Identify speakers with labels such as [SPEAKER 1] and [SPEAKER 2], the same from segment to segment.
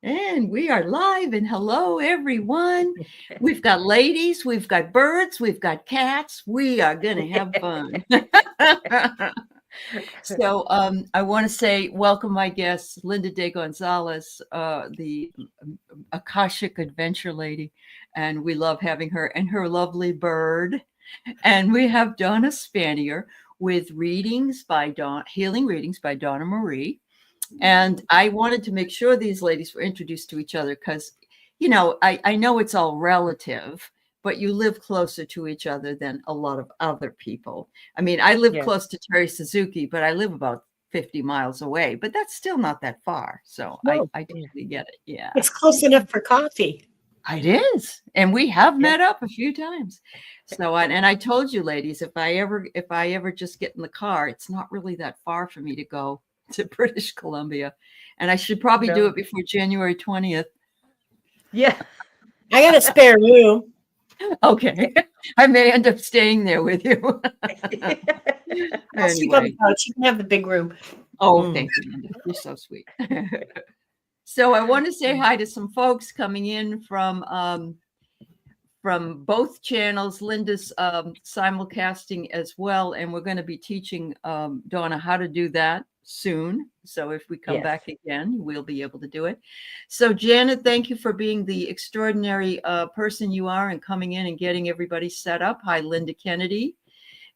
[SPEAKER 1] And we are live, and hello, everyone. We've got ladies, we've got birds, we've got cats. We are going to have fun. So I want to say welcome my guest, Linda De Gonzalez, the Akashic Adventure Lady. And we love having her and her lovely bird. And we have Donna Spanier with Healing Readings by Donna Marie. And I wanted to make sure these ladies were introduced to each other because, I know it's all relative, but you live closer to each other than a lot of other people. I mean, I live close to Terry Suzuki, but I live about 50 miles away, but that's still not that far. So I totally get it. Yeah.
[SPEAKER 2] It's close enough for coffee.
[SPEAKER 1] It is. And we have met up a few times. So, and I told you ladies, if I ever just get in the car, it's not really that far for me to go to British Columbia, and I should probably do it before January 20th.
[SPEAKER 2] Yeah, I got a spare room.
[SPEAKER 1] Okay, I may end up staying there with you.
[SPEAKER 2] Anyway. You can have the big room.
[SPEAKER 1] Oh, thank you, Linda. You're so sweet. So I want to say hi to some folks coming in from both channels. Linda's simulcasting as well, and we're going to be teaching Donna how to do that soon. So if we come back again, we'll be able to do it. So Janet, thank you for being the extraordinary person you are and coming in and getting everybody set up. Hi, Linda Kennedy.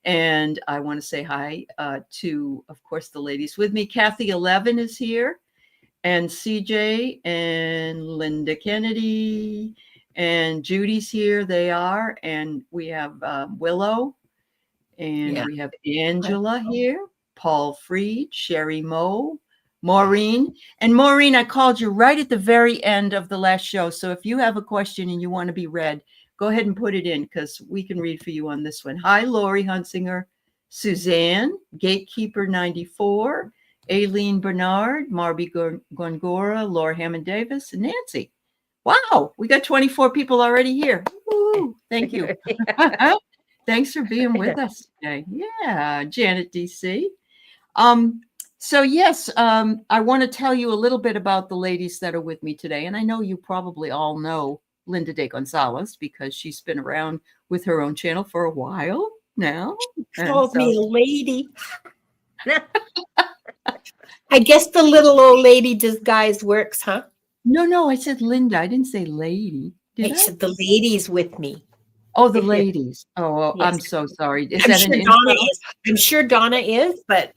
[SPEAKER 1] And I want to say hi to, of course, the ladies with me. Kathy 11 is here, and CJ and Linda Kennedy and Judy's here. They are. And we have Willow, and we have Angela here. Paul Freed, Sherry Moe, Maureen. And Maureen, I called you right at the very end of the last show. So if you have a question and you want to be read, go ahead and put it in because we can read for you on this one. Hi, Lori Hunsinger, Suzanne, Gatekeeper 94, Aileen Bernard, Marby Gongora, Laura Hammond Davis, and Nancy. Wow, we got 24 people already here. Woo, thank you. Thanks for being with us today. Yeah, Janet DC. So yes, I want to tell you a little bit about the ladies that are with me today. And I know you probably all know Linda De Gonzalez because she's been around with her own channel for a while now.
[SPEAKER 2] Called me lady. I guess the little old lady disguise works, huh?
[SPEAKER 1] No, I said Linda. I didn't say lady.
[SPEAKER 2] I said the ladies with me.
[SPEAKER 1] Oh, the ladies. Oh, yes. I'm so sorry.
[SPEAKER 2] I'm sure Donna is, but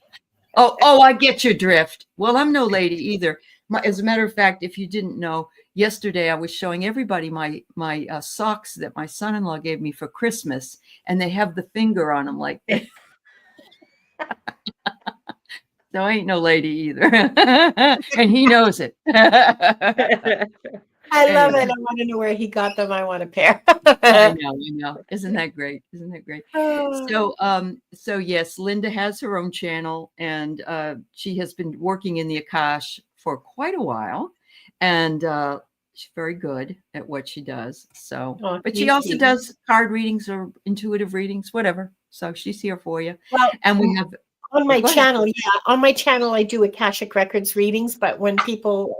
[SPEAKER 1] Oh, I get your drift. Well, I'm no lady either. As a matter of fact, if you didn't know, yesterday I was showing everybody my socks that my son-in-law gave me for Christmas, and they have the finger on them like that. So I ain't no lady either. And he knows it.
[SPEAKER 2] I love it. I want to know where he got them. I want a pair.
[SPEAKER 1] I know. Isn't that great? So yes, Linda has her own channel, and she has been working in the Akash for quite a while, and she's very good at what she does. So, but she also does card readings or intuitive readings, whatever. So she's here for you.
[SPEAKER 2] Well,
[SPEAKER 1] and we have
[SPEAKER 2] on my channel. Yeah, on my channel, I do Akashic Records readings, but when people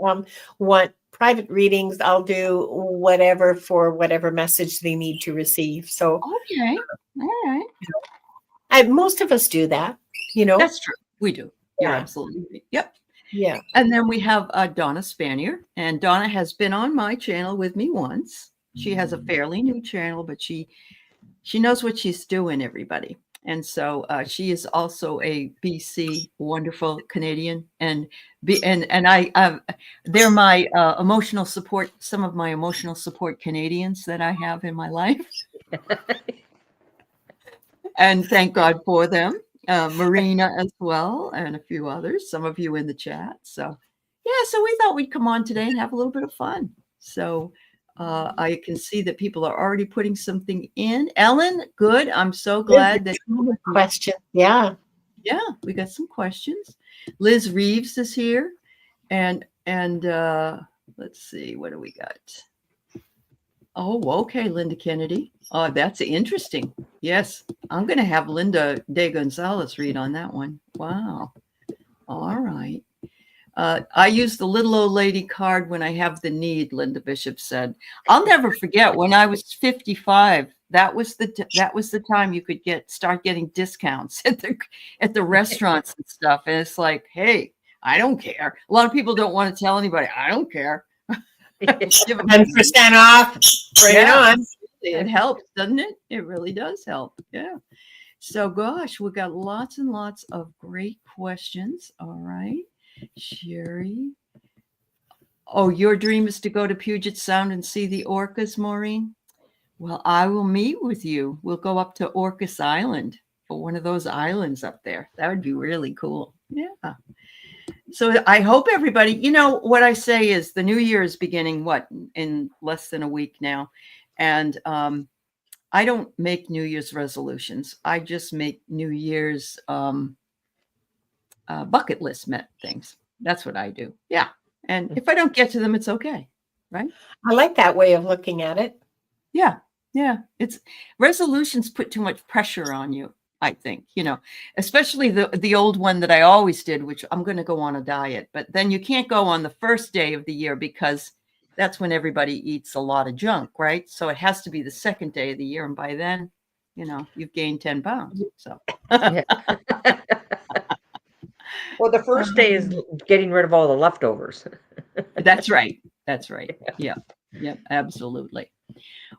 [SPEAKER 2] want private readings, I'll do whatever for whatever message they need to receive. So
[SPEAKER 1] okay, all right.
[SPEAKER 2] Most of us do that,
[SPEAKER 1] That's true. We do. You're absolutely right. Yep.
[SPEAKER 2] Yeah.
[SPEAKER 1] And then we have Donna Spanier, and Donna has been on my channel with me once. She has a fairly new channel, but she knows what she's doing, everybody. And so she is also a BC wonderful Canadian, and I they're my emotional support. Some of my emotional support Canadians that I have in my life, and thank God for them. Marina as well, and a few others. Some of you in the chat. So so we thought we'd come on today and have a little bit of fun. So. I can see that people are already putting something in. Ellen, good. I'm so glad that
[SPEAKER 2] question. Yeah,
[SPEAKER 1] we got some questions. Liz Reeves is here, and let's see, what do we got? Oh, okay, Linda Kennedy. Oh, that's interesting. Yes, I'm going to have Linda De Gonzalez read on that one. Wow. All right. I use the little old lady card when I have the need, Linda Bishop said. I'll never forget when I was 55. That was the time you could start getting discounts at the restaurants and stuff. And it's like, hey, I don't care. A lot of people don't want to tell anybody. I don't care.
[SPEAKER 2] 10% off. Bring it on.
[SPEAKER 1] It helps, doesn't it? It really does help. Yeah. So, gosh, we've got lots and lots of great questions. All right. Sherry. Oh, your dream is to go to Puget Sound and see the orcas, Maureen? Well, I will meet with you. We'll go up to Orcas Island, or one of those islands up there. That would be really cool. Yeah. So I hope everybody, what I say is the new year is beginning, in less than a week now. And I don't make New Year's resolutions. I just make New Year's bucket list things. That's what I do. Yeah. And if I don't get to them, it's okay. Right.
[SPEAKER 2] I like that way of looking at it.
[SPEAKER 1] Yeah. Yeah. It's resolutions put too much pressure on you, I think, especially the old one that I always did, which I'm going to go on a diet, but then you can't go on the first day of the year because that's when everybody eats a lot of junk, right? So it has to be the second day of the year. And by then, you've gained 10 pounds. So.
[SPEAKER 3] Well, the first day is getting rid of all the leftovers.
[SPEAKER 1] That's right. That's right. Yeah. Yeah, absolutely.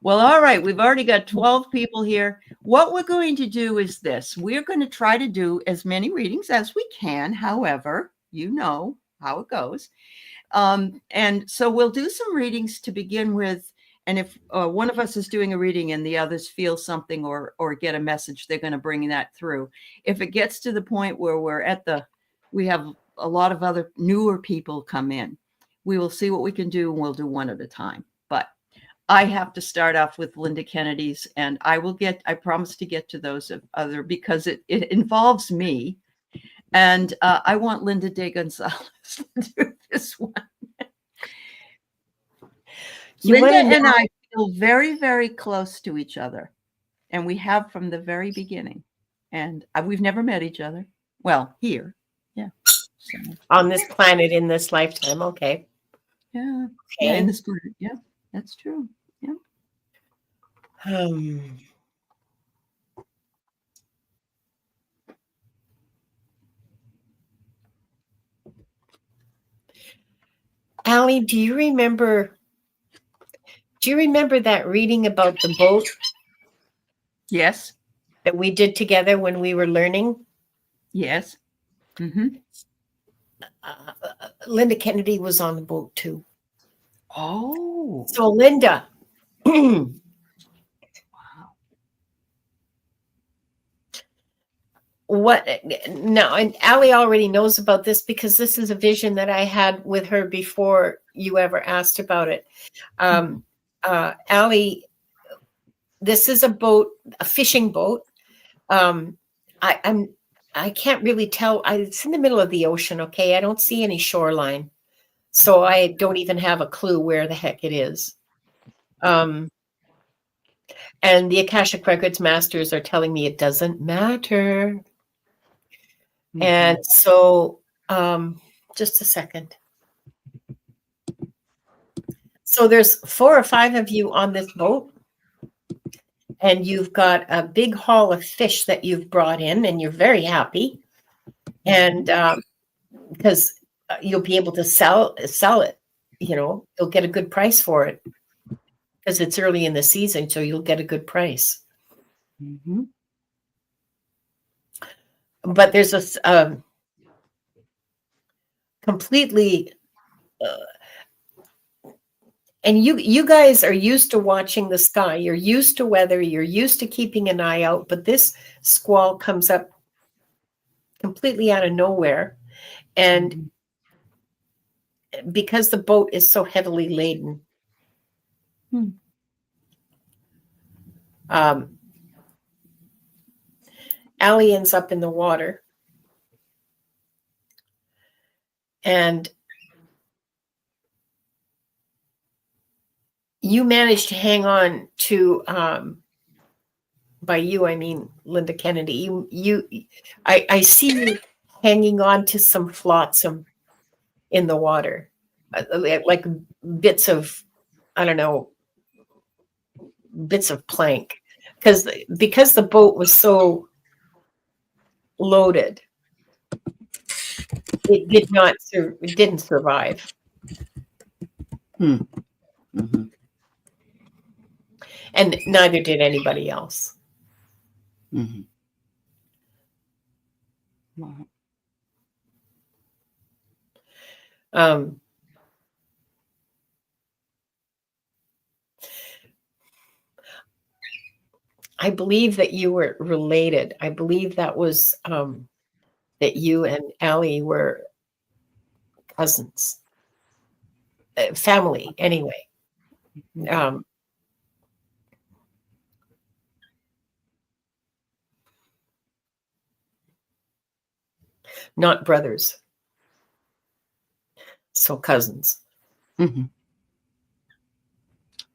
[SPEAKER 1] Well, all right. We've already got 12 people here. What we're going to do is this. We're going to try to do as many readings as we can. However, you know how it goes. And so we'll do some readings to begin with. And if one of us is doing a reading and the others feel something or get a message, they're going to bring that through. If it gets to the point where we have a lot of other newer people come in, we will see what we can do and we'll do one at a time. But I have to start off with Linda Kennedy's, and I promise to get to those other because it involves me. And I want Linda De Gonzalez to do this one. Linda and I feel very, very close to each other. And we have from the very beginning. And we've never met each other. Well, here. Yeah. So,
[SPEAKER 2] on this planet in this lifetime. Okay.
[SPEAKER 1] Yeah.
[SPEAKER 2] Okay.
[SPEAKER 1] Yeah, in this planet. Yeah, that's true. Yeah.
[SPEAKER 2] Aley, do you remember that reading about the boat?
[SPEAKER 1] Yes.
[SPEAKER 2] That we did together when we were learning?
[SPEAKER 1] Yes. Mm-hmm.
[SPEAKER 2] Linda Kennedy was on the boat too.
[SPEAKER 1] Oh.
[SPEAKER 2] So Linda. Wow. What now? And Aley already knows about this because this is a vision that I had with her before you ever asked about it. Aley, this is a boat, a fishing boat. I can't really tell. It's in the middle of the ocean. Okay, I don't see any shoreline, so I don't even have a clue where the heck it is. And the Akashic Records masters are telling me it doesn't matter. Mm-hmm. And so, just a second. So there's 4 or 5 of you on this boat, and you've got a big haul of fish that you've brought in, and you're very happy, and because you'll be able to sell it. You'll get a good price for it because it's early in the season, so you'll get a good price. Mm-hmm. But there's a completely, and you guys are used to watching the sky. You're used to weather. You're used to keeping an eye out. But this squall comes up completely out of nowhere, and because the boat is so heavily laden, Aley ends up in the water, and you managed to hang on to, by you, I mean Linda Kennedy. I see you hanging on to some flotsam, in the water, like bits of, I don't know, bits of plank, because the boat was so loaded, it didn't survive.
[SPEAKER 1] Mm-hmm.
[SPEAKER 2] And neither did anybody else.
[SPEAKER 1] Mm-hmm. Wow.
[SPEAKER 2] I believe that you were related. I believe that was that you and Aley were cousins, family anyway. Not brothers, so cousins.
[SPEAKER 1] Mm-hmm.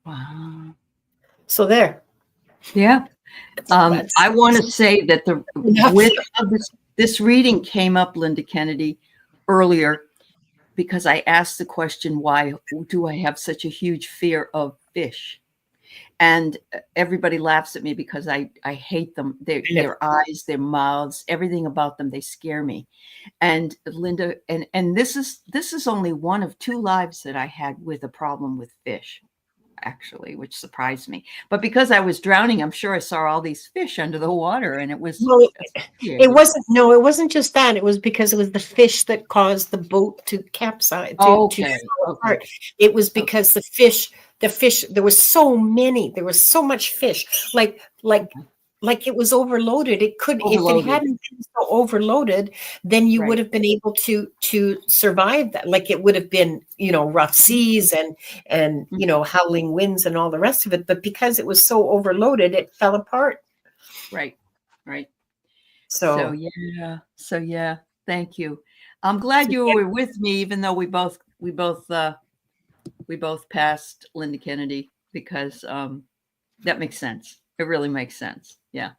[SPEAKER 1] Wow.
[SPEAKER 2] So there.
[SPEAKER 1] Yeah. I want to say that the width of this reading came up, Linda Kennedy, earlier, because I asked the question, why do I have such a huge fear of fish? And everybody laughs at me because I hate them. Their eyes, their mouths, everything about them, they scare me. And Linda, and this is only one of 2 lives that I had with a problem with fish, actually, which surprised me. But because I was drowning, I'm sure I saw all these fish under the water, and it was.
[SPEAKER 2] Well, it wasn't just that. It was because it was the fish that caused the boat to capsize.
[SPEAKER 1] Okay.
[SPEAKER 2] It was because the fish. There was so many. There was so much fish. Like it was overloaded. It could, if it hadn't been so overloaded, then you would have been able to survive that. Like it would have been, rough seas and howling winds and all the rest of it. But because it was so overloaded, it fell apart.
[SPEAKER 1] Right.
[SPEAKER 2] So
[SPEAKER 1] yeah. Thank you. I'm glad you were with me, even though we both passed Linda Kennedy, because that makes sense. It really makes sense. Yeah.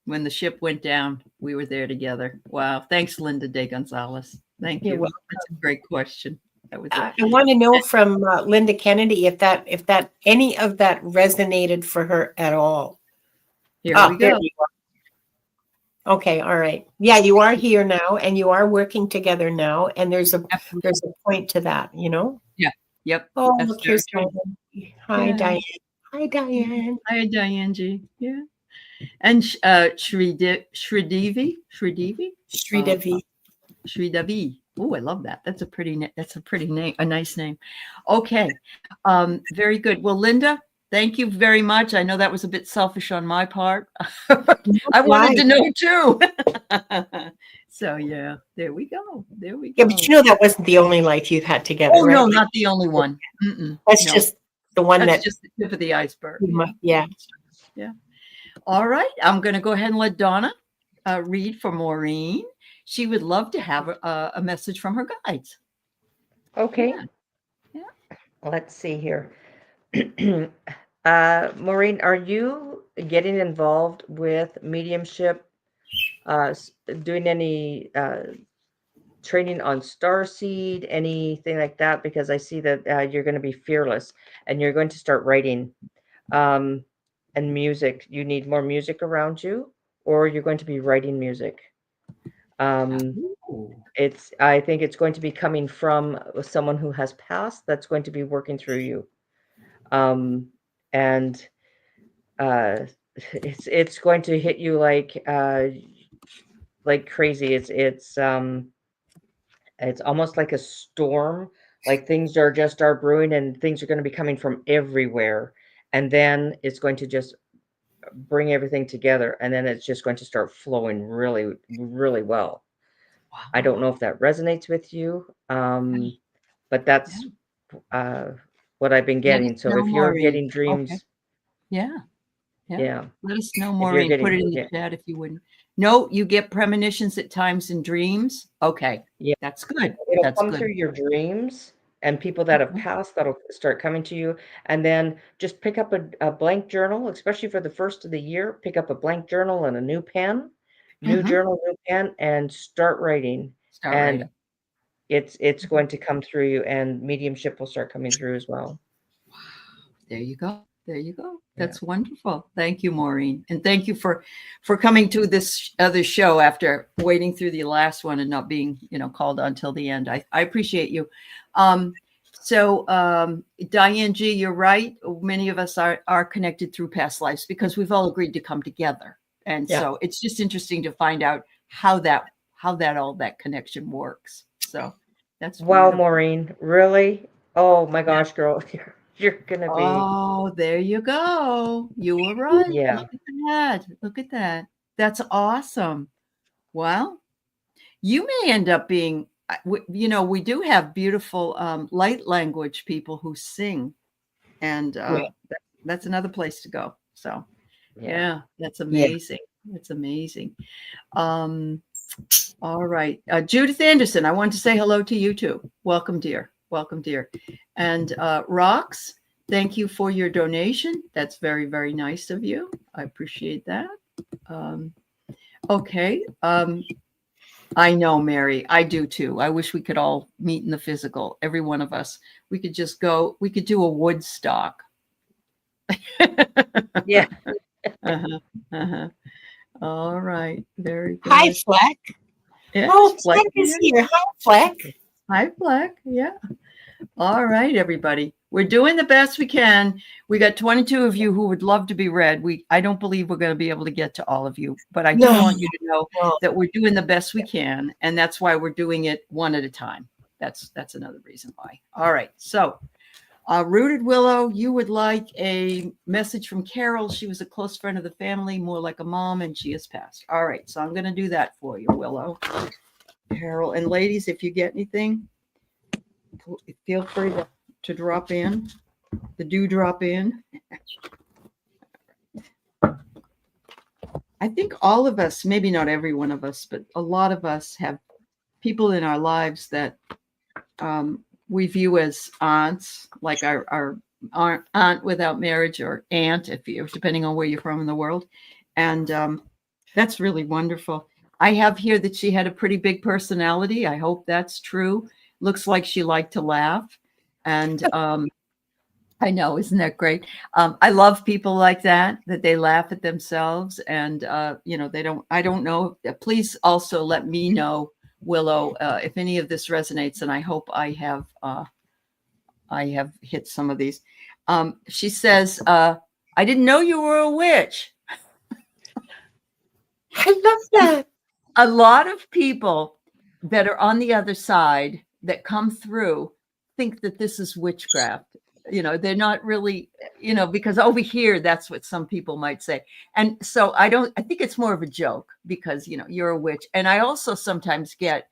[SPEAKER 1] When the ship went down, we were there together. Wow. Thanks, Linda de Gonzalez. Thank you. That's a great question. That was
[SPEAKER 2] I want to know from Linda Kennedy if that any of that resonated for her at all.
[SPEAKER 1] Here we go.
[SPEAKER 2] Okay, all right. Yeah, you are here now, and you are working together now, and there's a point to that,
[SPEAKER 1] Yeah. Yep.
[SPEAKER 2] Oh, look, here's Diane. Hi, Diane. Hi, Diane.
[SPEAKER 1] Hi, Diane G. Yeah. And Shridevi. Oh, I love that. That's a pretty name, a nice name. Okay. Very good. Well, Linda, thank you very much. I know that was a bit selfish on my part. I wanted to know too. So yeah, there we go.
[SPEAKER 2] Yeah, but that wasn't the only life you've had together.
[SPEAKER 1] Oh,
[SPEAKER 2] right?
[SPEAKER 1] No, not the only one.
[SPEAKER 2] That's just the one
[SPEAKER 1] that's just the tip of the iceberg.
[SPEAKER 2] Yeah.
[SPEAKER 1] All right. I'm going to go ahead and let Donna read for Maureen. She would love to have a message from her guides.
[SPEAKER 3] Okay.
[SPEAKER 1] Yeah.
[SPEAKER 3] Let's see here. Maureen, are you getting involved with mediumship, doing any training on starseed, anything like that? Because I see that you're going to be fearless and you're going to start writing and music. You need more music around you, or you're going to be writing music. I think it's going to be coming from someone who has passed that's going to be working through you. And it's going to hit you like crazy. It's almost like a storm, like things are brewing and things are going to be coming from everywhere. And then it's going to just bring everything together. And then it's just going to start flowing really, really well. Wow. I don't know if that resonates with you. But that's what I've been getting. So if you're getting dreams.
[SPEAKER 1] Okay. Yeah. Let us know,
[SPEAKER 3] Maureen.
[SPEAKER 1] Put it in the chat if you wouldn't. No, you get premonitions at times in dreams. Okay. Yeah. That's good.
[SPEAKER 3] It'll come through your dreams, and people that have passed, that'll start coming to you. And then just pick up a blank journal, especially for the first of the year. Pick up a blank journal and a new pen, new journal, new pen, and start writing. it's going to come through you, and mediumship will start coming through as well.
[SPEAKER 1] There you go. There you go.
[SPEAKER 3] Yeah.
[SPEAKER 1] That's wonderful. Thank you, Maureen. And thank you for coming to this other show after waiting through the last one and not being, called on till the end. I appreciate you. Diane G, you're right. Many of us are connected through past lives because we've all agreed to come together. And so it's just interesting to find out how that connection works. So that's
[SPEAKER 3] Wow,
[SPEAKER 1] wonderful.
[SPEAKER 3] Maureen, really? Oh my gosh, girl, you're gonna be.
[SPEAKER 1] Oh, there you go. You were right.
[SPEAKER 3] Yeah.
[SPEAKER 1] Look at that. Look at that. That's awesome. Well, you may end up being, we do have beautiful light language people who sing, and that's another place to go. So, yeah, that's amazing. That's amazing. All right. Judith Anderson, I want to say hello to you too. Welcome, dear. Welcome, dear. And Rox, thank you for your donation. That's very, very nice of you. I appreciate that. Okay. I know, Mary. I do too. I wish we could all meet in the physical. Every one of us. We could just go. We could do a Woodstock.
[SPEAKER 3] Yeah.
[SPEAKER 1] All right. Very good.
[SPEAKER 2] Hi, Fleck.
[SPEAKER 1] Yes,
[SPEAKER 2] Fleck is here. Hi, Fleck.
[SPEAKER 1] Hi, Fleck. Yeah. All right, everybody. We're doing the best we can. We got 22 of you who would love to be read. I don't believe we're going to be able to get to all of you, but I do want you to know that we're doing the best we can, and that's why we're doing it one at a time. That's another reason why. All right. So, Rooted Willow, you would like a message from Carol. She was a close friend of the family, more like a mom, and she has passed. All right. So I'm going to do that for you, Willow. Carol, and ladies, if you get anything, feel free to drop in. Drop in. I think all of us, maybe not every one of us, but a lot of us have people in our lives that we view as aunts, like our aunt without marriage, or aunt, depending on where you're from in the world. And that's really wonderful. I have here that she had a pretty big personality. I hope that's true. Looks like she liked to laugh. And I know, isn't that great? I love people like that they laugh at themselves. And, I don't know. Please also let me know, Willow, if any of this resonates. And I hope I have hit some of these. She says, I didn't know you were a witch.
[SPEAKER 2] I love that.
[SPEAKER 1] A lot of people that are on the other side that come through think that this is witchcraft. They're not really, because over here, that's what some people might say. And so I think it's more of a joke because, you're a witch. And I also sometimes get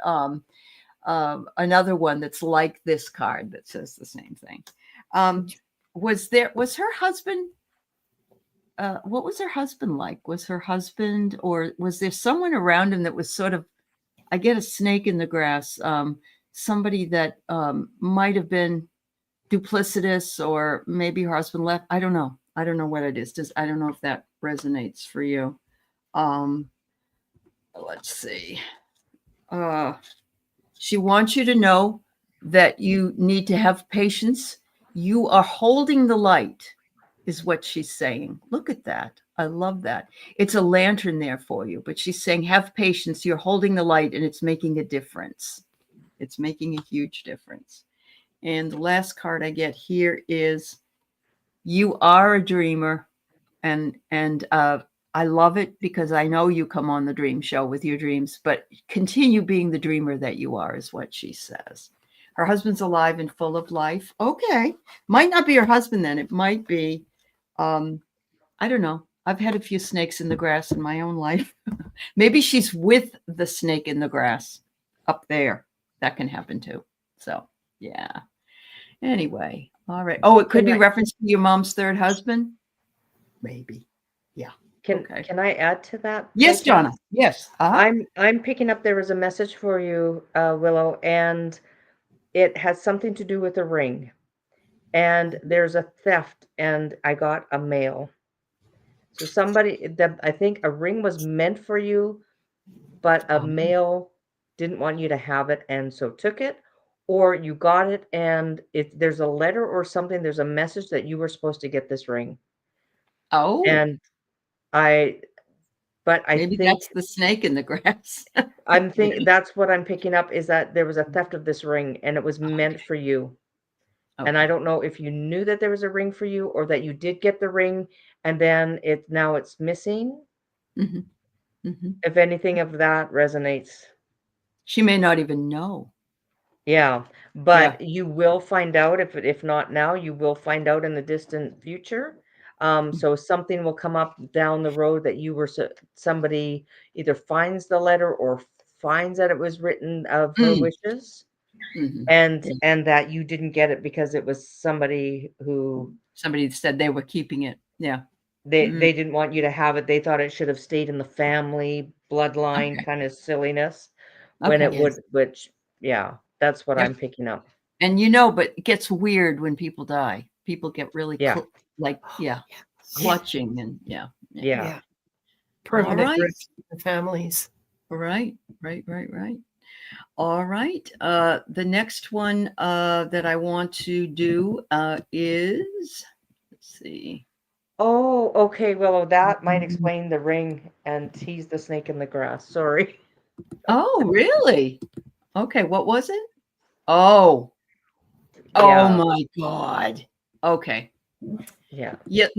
[SPEAKER 1] another one that's like this card that says the same thing. Was her husband, what was her husband like? Was her husband, or was there someone around him that was sort of, I get a snake in the grass, somebody that might have been duplicitous, or maybe her husband left. I don't know what it is. I don't know if that resonates for you. Let's see. She wants you to know that you need to have patience. You are holding the light, is what she's saying. Look at that. I love that. It's a lantern there for you, but she's saying, have patience. You're holding the light and it's making a difference. It's making a huge difference. And the last card I get here is, you are a dreamer. And I love it because I know you come on the dream show with your dreams, but continue being the dreamer that you are, is what she says. Her husband's alive and full of life. Okay. Might not be her husband then. It might be, I don't know. I've had a few snakes in the grass in my own life. Maybe she's with the snake in the grass up there. That can happen too. So, yeah. Anyway. All right. Oh, it could be reference to your mom's third husband. Maybe. Yeah.
[SPEAKER 3] Can I add to that?
[SPEAKER 1] Yes, Donna. Yes.
[SPEAKER 3] I'm picking up, there was a message for you, Willow, and it has something to do with a ring. And there's a theft, and I got a mail. So somebody that, I think a ring was meant for you, but a male didn't want you to have it and so took it, or you got it and there's a letter or something, there's a message that you were supposed to get this ring.
[SPEAKER 1] Oh,
[SPEAKER 3] And I
[SPEAKER 1] maybe
[SPEAKER 3] think
[SPEAKER 1] that's the snake in the grass.
[SPEAKER 3] I'm thinking that's what I'm picking up, is that there was a theft of this ring and it was meant for you. And I
[SPEAKER 1] Okay.
[SPEAKER 3] don't know if you knew that there was a ring for you, or that you did get the ring and then now it's missing.
[SPEAKER 1] Mhm, mhm.
[SPEAKER 3] If anything of that resonates.
[SPEAKER 1] She may not even know.
[SPEAKER 3] Yeah,
[SPEAKER 1] Yeah.
[SPEAKER 3] but you will find out, if not now, you will find out in the distant future. So something will come up down the road that you were somebody either finds the letter or finds that it was written of her
[SPEAKER 1] Mm.
[SPEAKER 3] wishes,
[SPEAKER 1] Mhm.
[SPEAKER 3] and
[SPEAKER 1] Yeah.
[SPEAKER 3] and that you didn't get it because it was somebody who
[SPEAKER 1] Somebody said they were keeping it. Yeah.
[SPEAKER 3] they
[SPEAKER 1] Mm.
[SPEAKER 3] they didn't want you to have it. They thought it should have stayed in the family bloodline
[SPEAKER 1] Okay.
[SPEAKER 3] kind of silliness when
[SPEAKER 1] Okay.
[SPEAKER 3] it would, which yeah, that's what
[SPEAKER 1] Yep.
[SPEAKER 3] I'm picking up.
[SPEAKER 1] And but it gets weird when people die. People get really
[SPEAKER 3] Yeah.
[SPEAKER 1] like, yeah, clutching and yeah.
[SPEAKER 3] Yeah.
[SPEAKER 2] Yeah. Permanent
[SPEAKER 1] right.
[SPEAKER 2] roots in the families.
[SPEAKER 1] Right. All right. The next one that I want to do is, let's see.
[SPEAKER 3] Oh, okay. Well, that might explain the ring, and he's the snake in the grass. Sorry.
[SPEAKER 1] Oh, really? Okay. What was it? Oh, oh
[SPEAKER 3] Yeah.
[SPEAKER 1] my God. Okay.
[SPEAKER 3] Yeah.
[SPEAKER 1] Yeah,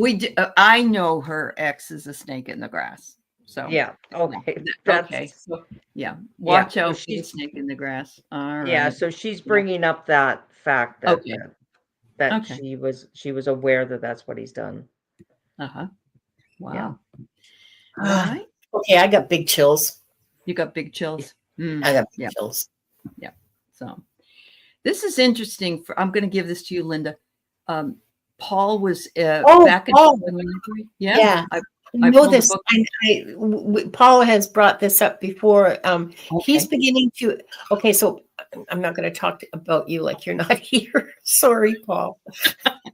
[SPEAKER 1] I know her ex is a snake in the grass. So
[SPEAKER 3] Yeah. Okay.
[SPEAKER 1] okay. So yeah, watch out for the snake in the grass. All
[SPEAKER 3] Yeah.
[SPEAKER 1] right.
[SPEAKER 3] So she's
[SPEAKER 1] Yeah.
[SPEAKER 3] bringing up that fact that
[SPEAKER 1] Okay.
[SPEAKER 3] that
[SPEAKER 1] Okay.
[SPEAKER 3] she was aware that that's what he's done.
[SPEAKER 1] Uh-huh.
[SPEAKER 3] Yeah.
[SPEAKER 1] Wow. All right.
[SPEAKER 2] Okay, I got big chills.
[SPEAKER 1] You got big chills.
[SPEAKER 2] I got big
[SPEAKER 1] Yeah.
[SPEAKER 2] chills.
[SPEAKER 1] Yeah. So this is interesting. I'm going to give this to you, Linda. Paul was back in the library. Yeah.
[SPEAKER 2] Yeah.
[SPEAKER 1] I
[SPEAKER 2] know
[SPEAKER 1] pulled the
[SPEAKER 2] this.
[SPEAKER 1] book.
[SPEAKER 2] Paul has brought this up before. He's
[SPEAKER 1] Okay.
[SPEAKER 2] beginning to. Okay, so I'm not going to talk about you like you're not here. Sorry, Paul.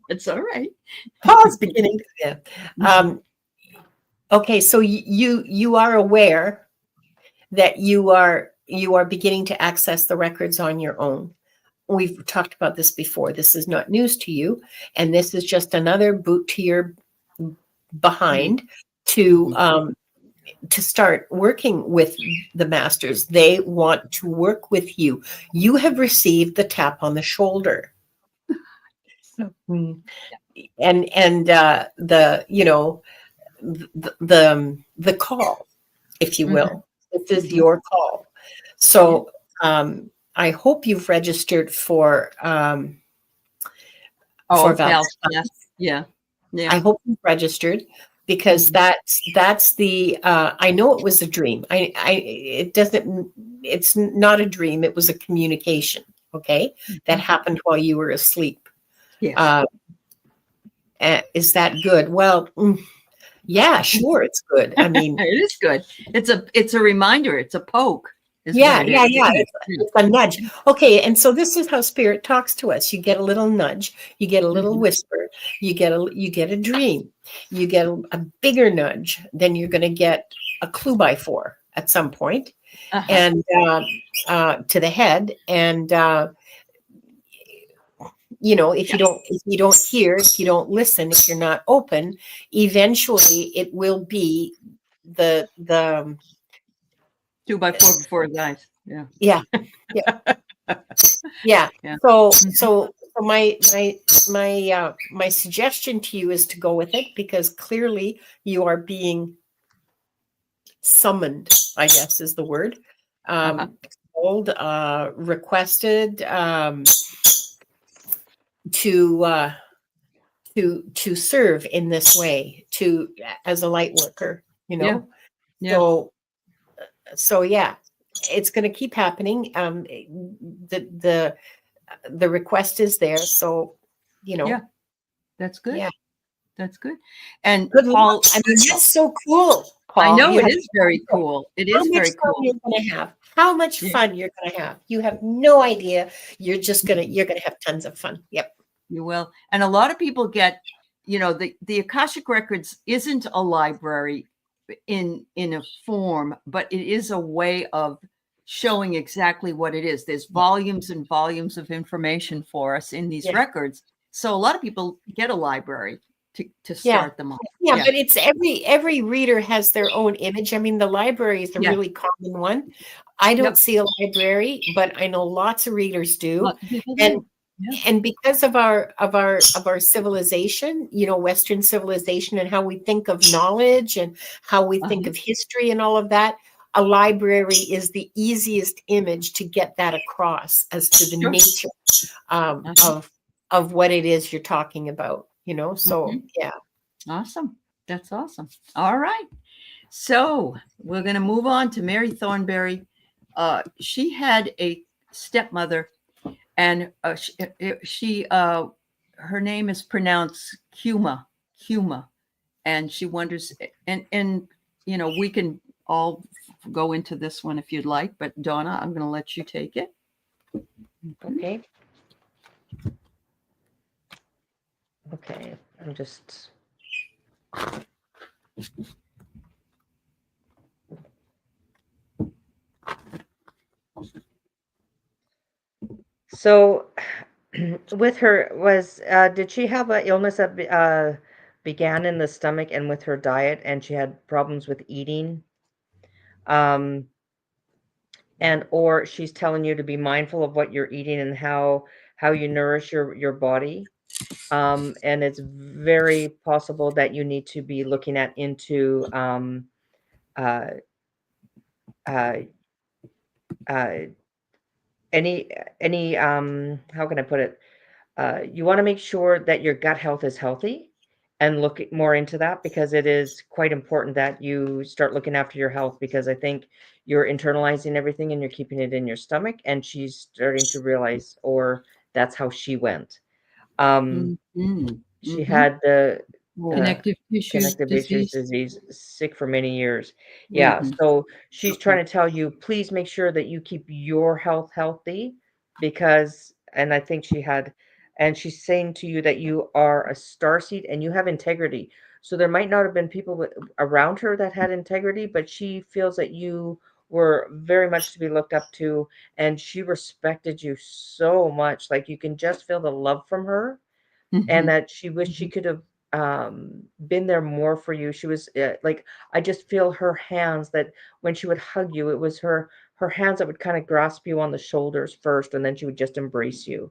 [SPEAKER 1] It's all right.
[SPEAKER 2] Paul's beginning to. Yeah. Okay, so you are aware that you are beginning to access the records on your own. We've talked about this before. This is not news to you, and this is just another boot to your behind to start working with the masters. They want to work with you. You have received the tap on the shoulder. And the call, if you will. This is your call. So I hope you've registered for
[SPEAKER 1] Val's. Yeah.
[SPEAKER 2] I hope you've registered, because that's the I know it was a dream. It's not a dream. It was a communication. Okay. That happened while you were asleep.
[SPEAKER 1] Yes.
[SPEAKER 2] Is that good? Well, yeah, sure. It's good. I mean,
[SPEAKER 1] it is good. It's a reminder. It's a poke.
[SPEAKER 2] Yeah. It's a nudge. Okay. And so this is how spirit talks to us. You get a little nudge, you get a little whisper, you get a dream, you get a bigger nudge, then you're going to get a clue by 4 at some point, and to the head. And, if you don't hear, if you don't listen, if you're not open, eventually it will be the
[SPEAKER 1] 2 by 4 before his eyes.
[SPEAKER 2] Yeah. So my suggestion to you is to go with it, because clearly you are being summoned, I guess is the word. Told, requested to serve in this way, as a light worker, So yeah, it's going to keep happening. The request is there, so
[SPEAKER 1] that's good.
[SPEAKER 2] Yeah,
[SPEAKER 1] that's good. And
[SPEAKER 2] good
[SPEAKER 1] Paul,
[SPEAKER 2] I mean, that's so cool. Paul,
[SPEAKER 1] I know it is very cool. It is very cool.
[SPEAKER 2] You're going to have how much fun you're going to have. You have no idea. You're going to have tons of fun. Yep,
[SPEAKER 1] you will. And a lot of people get, the Akashic Records isn't a library in a form, but it is a way of showing exactly what it is. There's volumes and volumes of information for us in these records. So a lot of people get a library to start them off.
[SPEAKER 2] Yeah, but it's every reader has their own image. I mean, the library is a really common one. I don't see a library, but I know lots of readers do. And because of our civilization, you know, Western civilization, and how we think of knowledge and how we think of history and all of that, a library is the easiest image to get that across as to the nature of what it is you're talking about, you know. So
[SPEAKER 1] Awesome. That's awesome. All right. So we're going to move on to Mary Thornberry. She had a stepmother, and her name is pronounced Kuma, and she wonders, and you know, we can all go into this one if you'd like, but Donna, I'm going to let you take it.
[SPEAKER 3] Okay. Okay, I'm just. So, with her did she have an illness that began in the stomach and with her diet, and she had problems with eating? Or she's telling you to be mindful of what you're eating and how you nourish your body. And it's very possible that you need to be looking into any how can I put it? You want to make sure that your gut health is healthy, and look more into that, because it is quite important that you start looking after your health, because I think you're internalizing everything and you're keeping it in your stomach, and she's starting to realize, or that's how she went. She had the
[SPEAKER 1] connective tissue
[SPEAKER 3] disease, sick for many years. Yeah. So she's trying to tell you, please make sure that you keep your health healthy, because, and I think she's saying to you that you are a starseed and you have integrity. So there might not have been people around her that had integrity, but she feels that you were very much to be looked up to, and she respected you so much. Like, you can just feel the love from her, and that she wished she could have been there more for you. She was like, I just feel her hands, that when she would hug you, it was her hands that would kind of grasp you on the shoulders first, and then she would just embrace you.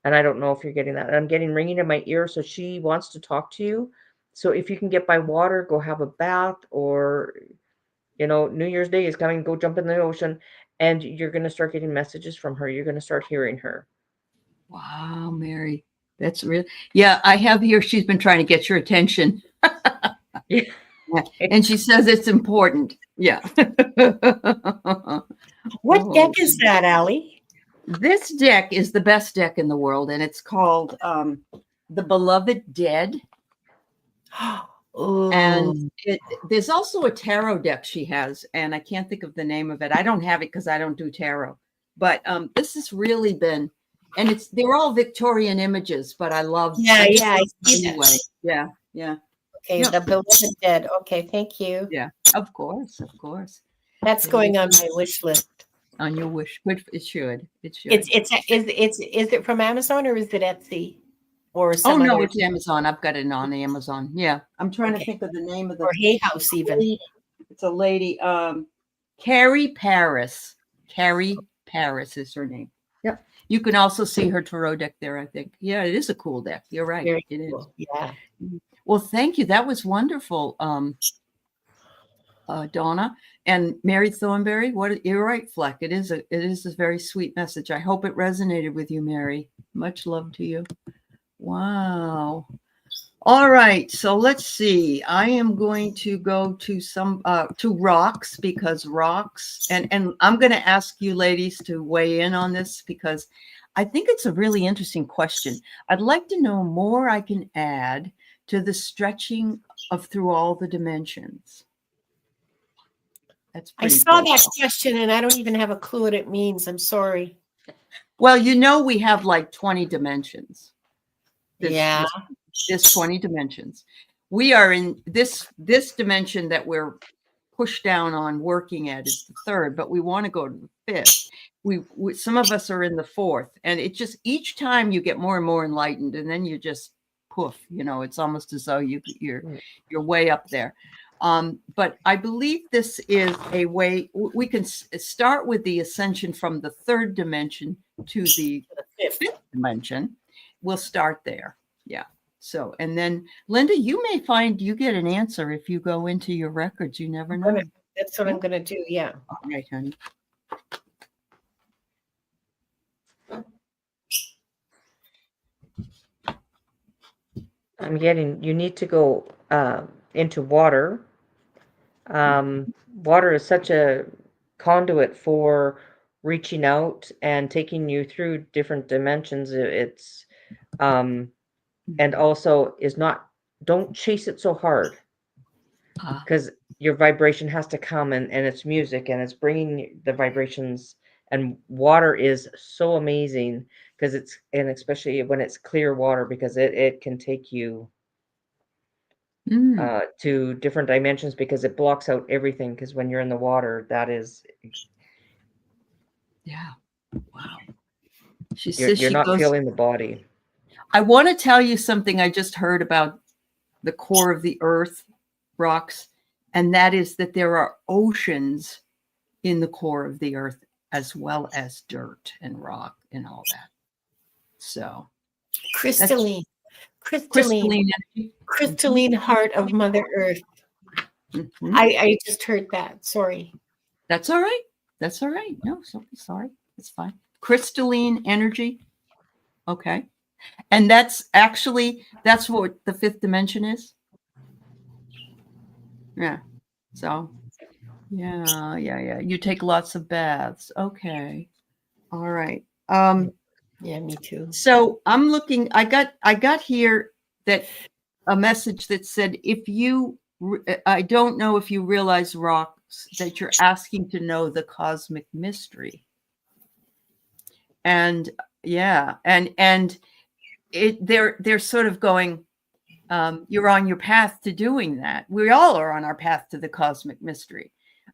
[SPEAKER 3] And I don't know if you're getting that. I'm getting ringing in my ear. So she wants to talk to you. So if you can get by water, go have a bath, or, you know, New Year's Day is coming, go jump in the ocean, and you're going to start getting messages from her. You're going to start hearing her.
[SPEAKER 1] Wow, Mary. That's real. Yeah, I have here, she's been trying to get your attention.
[SPEAKER 3] Yeah.
[SPEAKER 1] And she says it's important. Yeah.
[SPEAKER 2] What deck is that, Aley?
[SPEAKER 1] This deck is the best deck in the world, and it's called The Beloved Dead. And there's also a tarot deck she has, and I can't think of the name of it. I don't have it because I don't do tarot. But this has really been, and they're all Victorian images, but I love.
[SPEAKER 2] I see
[SPEAKER 1] anyway.
[SPEAKER 2] that.
[SPEAKER 1] Yeah.
[SPEAKER 2] Okay, The Beloved Dead. Okay, thank you.
[SPEAKER 1] Yeah, of course.
[SPEAKER 2] That's going on my wish list.
[SPEAKER 1] On your wish, it should. Is
[SPEAKER 2] it from Amazon, or is it Etsy? Or
[SPEAKER 1] it's Amazon. I've got it on Amazon. Yeah, I'm trying to think of the name of the.
[SPEAKER 2] Or Hay House, even.
[SPEAKER 1] It's a lady, Carrie Paris. Carrie Paris is her name. Yep. You can also see her tarot deck there, I think. Yeah, it is a cool deck. You're right.
[SPEAKER 2] Very
[SPEAKER 1] it
[SPEAKER 2] cool.
[SPEAKER 1] is.
[SPEAKER 2] Yeah.
[SPEAKER 1] Well, thank you. That was wonderful, Donna and Mary Thornberry. You're right, Fleck. It is a very sweet message. I hope it resonated with you, Mary. Much love to you. Wow. All right. So let's see. I am going to go to to rocks, because rocks, and I'm going to ask you ladies to weigh in on this, because I think it's a really interesting question. I'd like to know more I can add to the stretching of through all the dimensions.
[SPEAKER 2] I saw that question, and I don't even have a clue what it means. I'm sorry.
[SPEAKER 1] Well, you know, we have like 20 dimensions. There's 20 dimensions. We are in this dimension that we're push down on working at is the third, but we want to go to the fifth. We some of us are in the fourth, and it just each time you get more and more enlightened, and then you just poof, it's almost as though you're way up there. But I believe this is a way we can start with the ascension from the third dimension to the fifth dimension. We'll start there. Yeah. So, and then Linda, you may find you get an answer if you go into your records. You never know.
[SPEAKER 2] That's what I'm going to do. Yeah.
[SPEAKER 1] All right, honey.
[SPEAKER 3] I'm getting, you need to go into water. Water is such a conduit for reaching out and taking you through different dimensions. It's, and also is not, don't chase it so hard, because your vibration has to come, and it's music, and it's bringing the vibrations. And water is so amazing because and especially when it's clear water, because it can take you to different dimensions, because it blocks out everything. Because when you're in the water, that is,
[SPEAKER 1] yeah, wow. She
[SPEAKER 3] you're,
[SPEAKER 1] says
[SPEAKER 3] you're
[SPEAKER 1] she
[SPEAKER 3] not
[SPEAKER 1] goes,
[SPEAKER 3] feeling the body.
[SPEAKER 1] I want to tell you something I just heard about the core of the earth rocks, and that is that there are oceans in the core of the earth, as well as dirt and rock and all that. So
[SPEAKER 2] Crystalline heart of Mother Earth.
[SPEAKER 1] Mm-hmm.
[SPEAKER 2] I just heard that. Sorry.
[SPEAKER 1] That's all right. That's all right. No, sorry. It's fine. Crystalline energy. Okay. And that's what the fifth dimension is. Yeah. So, yeah. You take lots of baths. Okay. All right.
[SPEAKER 2] Yeah, me too.
[SPEAKER 1] So I'm looking, I got here that a message that said, I don't know if you realize, rocks, that you're asking to know the cosmic mystery. And yeah, and they're sort of going, you're on your path to doing that. We all are on our path to the cosmic mystery.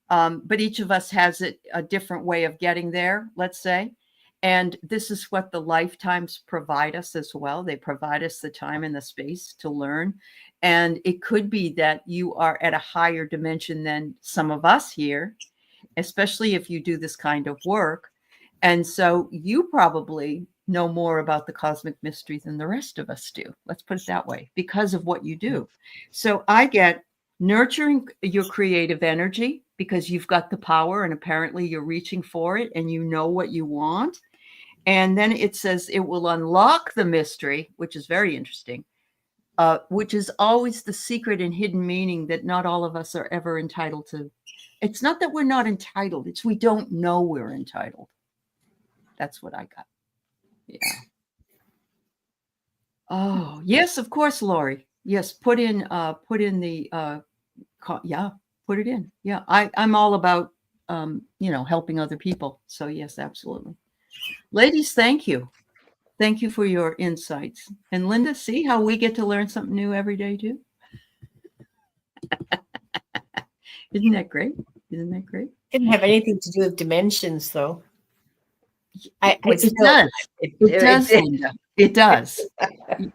[SPEAKER 1] But each of us has a different way of getting there, let's say. And this is what the lifetimes provide us as well. They provide us the time and the space to learn. And it could be that you are at a higher dimension than some of us here, especially if you do this kind of work. And so you probably know more about the cosmic mystery than the rest of us do. Let's put it that way, because of what you do. So I get nurturing your creative energy, because you've got the power and apparently you're reaching for it and you know what you want. And then it says it will unlock the mystery, which is very interesting, which is always the secret and hidden meaning that not all of us are ever entitled to. It's not that we're not entitled. It's we don't know we're entitled. That's what I got. Yeah. Oh, yes, of course, Lori. Yes, put in the, yeah, put it in. Yeah, I'm all about, helping other people. So yes, absolutely. Ladies, thank you. Thank you for your insights. And Linda, see how we get to learn something new every day too? Isn't that great? Isn't that great?
[SPEAKER 2] Didn't have anything to do with dimensions, though.
[SPEAKER 1] It does. It does, Linda. It does.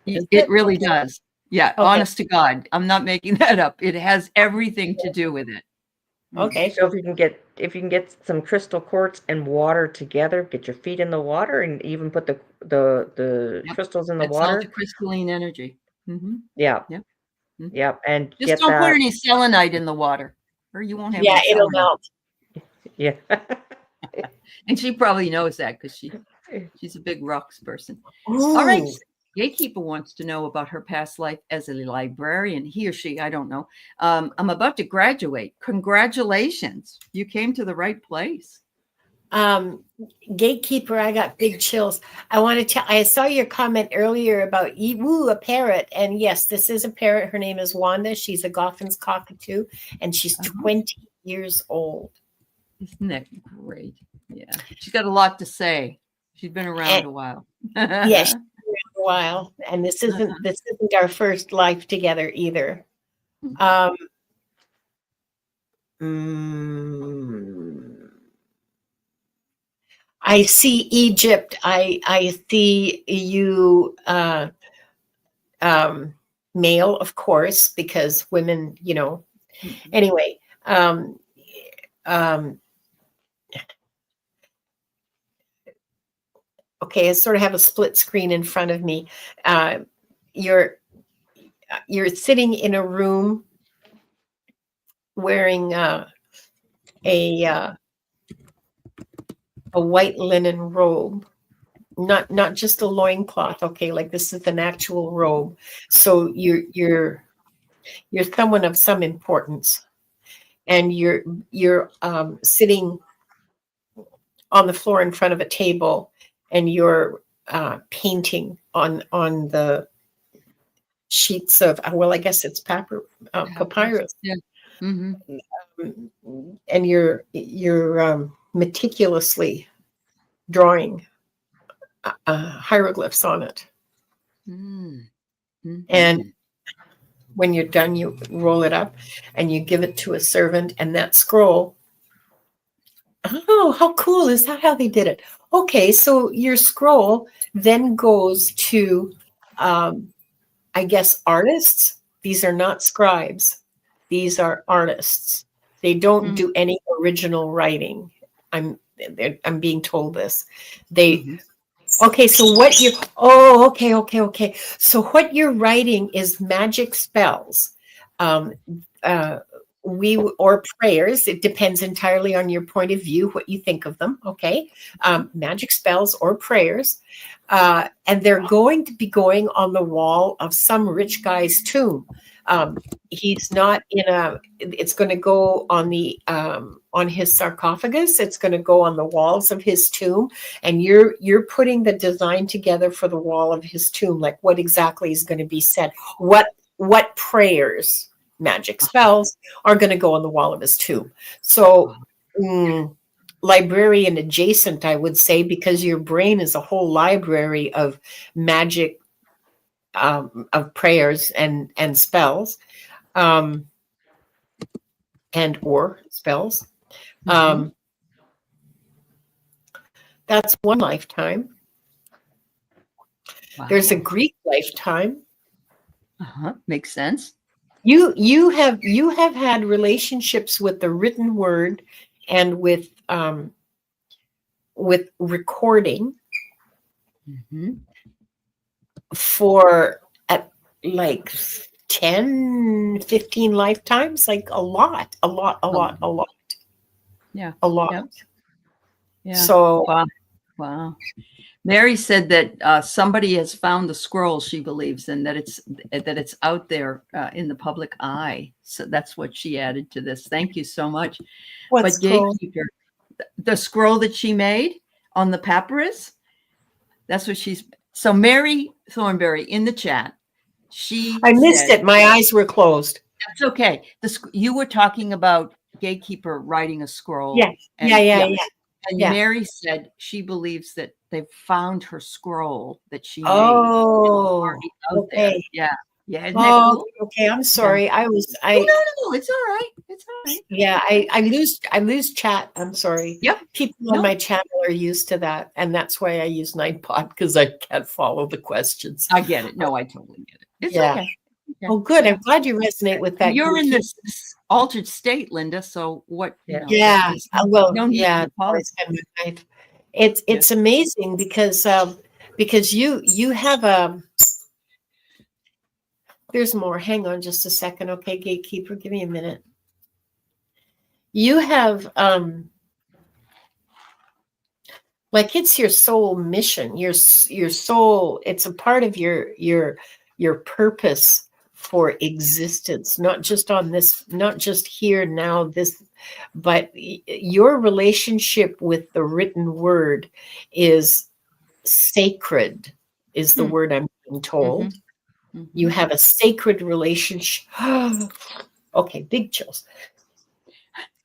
[SPEAKER 1] It really does. Yeah, okay. Honest to God, I'm not making that up. It has everything to do with it.
[SPEAKER 2] Okay.
[SPEAKER 3] So if you can get some crystal quartz and water together, get your feet in the water, and even put the crystals in the water.
[SPEAKER 1] All the crystalline energy. Mm-hmm.
[SPEAKER 3] Yeah.
[SPEAKER 1] Yep. Mm-hmm.
[SPEAKER 3] Yep. And
[SPEAKER 1] just don't put any selenite in the water, or you won't have.
[SPEAKER 2] Yeah, it'll melt.
[SPEAKER 3] Yeah.
[SPEAKER 1] And she probably knows that because she's a big rocks person.
[SPEAKER 2] Ooh.
[SPEAKER 1] All right. Gatekeeper wants to know about her past life as a librarian. He or she, I don't know. I'm about to graduate. Congratulations. You came to the right place.
[SPEAKER 2] Gatekeeper, I got big chills. I saw your comment earlier about a parrot. And yes, this is a parrot. Her name is Wanda. She's a Goffin's cockatoo, and she's 20 years old.
[SPEAKER 1] Isn't that great? Yeah. She's got a lot to say. She's been around a while.
[SPEAKER 2] Yes, she's been around a while. And this isn't our first life together either. I see Egypt. I see you, male, of course, because women, you know. Anyway, okay, I sort of have a split screen in front of me. You're sitting in a room wearing a white linen robe, not just a loincloth. Okay, like this is an actual robe. So you're someone of some importance, and you're sitting on the floor in front of a table, and you're painting on the sheets of, well, I guess it's papyrus.
[SPEAKER 1] Yeah. Mm-hmm.
[SPEAKER 2] And you're meticulously drawing hieroglyphs on it.
[SPEAKER 1] Mm-hmm.
[SPEAKER 2] And when you're done, you roll it up and you give it to a servant, and that scroll. Oh, how cool is that? How they did it? Okay, so your scroll then goes to, I guess, artists. These are not scribes. These are artists. They don't do any original writing. I'm being told this. Okay, so what you, okay. So what you're writing is magic spells, or prayers. It depends entirely on your point of view, what you think of them. Okay, magic spells or prayers, and they're going to be going on the wall of some rich guy's tomb. He's not in it's going to go on his sarcophagus. It's going to go on the walls of his tomb, and you're putting the design together for the wall of his tomb, like what exactly is going to be said, what prayers, magic spells are going to go on the wall of his tomb. So librarian adjacent, I would say, because your brain is a whole library of magic, of prayers and spells, and or spells. That's one lifetime.
[SPEAKER 1] Wow.
[SPEAKER 2] There's a Greek lifetime.
[SPEAKER 1] Makes sense.
[SPEAKER 2] You have had relationships with the written word and with recording for at like 10, 15 lifetimes, like a lot.
[SPEAKER 1] Yeah.
[SPEAKER 2] A lot.
[SPEAKER 1] Yep. Yeah.
[SPEAKER 2] So
[SPEAKER 1] wow. Mary said that somebody has found the scroll, she believes, and that it's out there in the public eye. So that's what she added to this. Thank you so much.
[SPEAKER 2] what's
[SPEAKER 1] But
[SPEAKER 2] cool?
[SPEAKER 1] Gatekeeper, the scroll that she made on the papyrus, that's what so Mary Thornberry in the chat,
[SPEAKER 2] I missed it. My eyes were closed.
[SPEAKER 1] That's okay. You were talking about Gatekeeper writing a scroll.
[SPEAKER 2] Yes.
[SPEAKER 1] And
[SPEAKER 2] Yeah.
[SPEAKER 1] Mary said she believes that they've found her scroll that she made.
[SPEAKER 2] Oh, okay.
[SPEAKER 1] There. Yeah. Isn't that cool?
[SPEAKER 2] Okay. I'm sorry.
[SPEAKER 1] No, it's all right. It's all right.
[SPEAKER 2] Yeah. I lose chat. I'm sorry.
[SPEAKER 1] Yep.
[SPEAKER 2] People on my channel are used to that, and that's why I use Nightbot, because I can't follow the questions.
[SPEAKER 1] I get it. No, I totally get it. It's okay.
[SPEAKER 2] Oh, good. I'm glad you resonate with that.
[SPEAKER 1] You're in this altered state, Linda. So what?
[SPEAKER 2] Yeah. Well,
[SPEAKER 1] no need
[SPEAKER 2] yeah.
[SPEAKER 1] to apologize.
[SPEAKER 2] It's amazing because you have there's more. Hang on just a second. Okay, Gatekeeper, give me a minute. You have like it's your soul mission, your soul. It's a part of your purpose for existence, not just on this, not just here now, this, but your relationship with the written word is sacred, is the word I'm being told. You have a sacred relationship. Okay, big chills.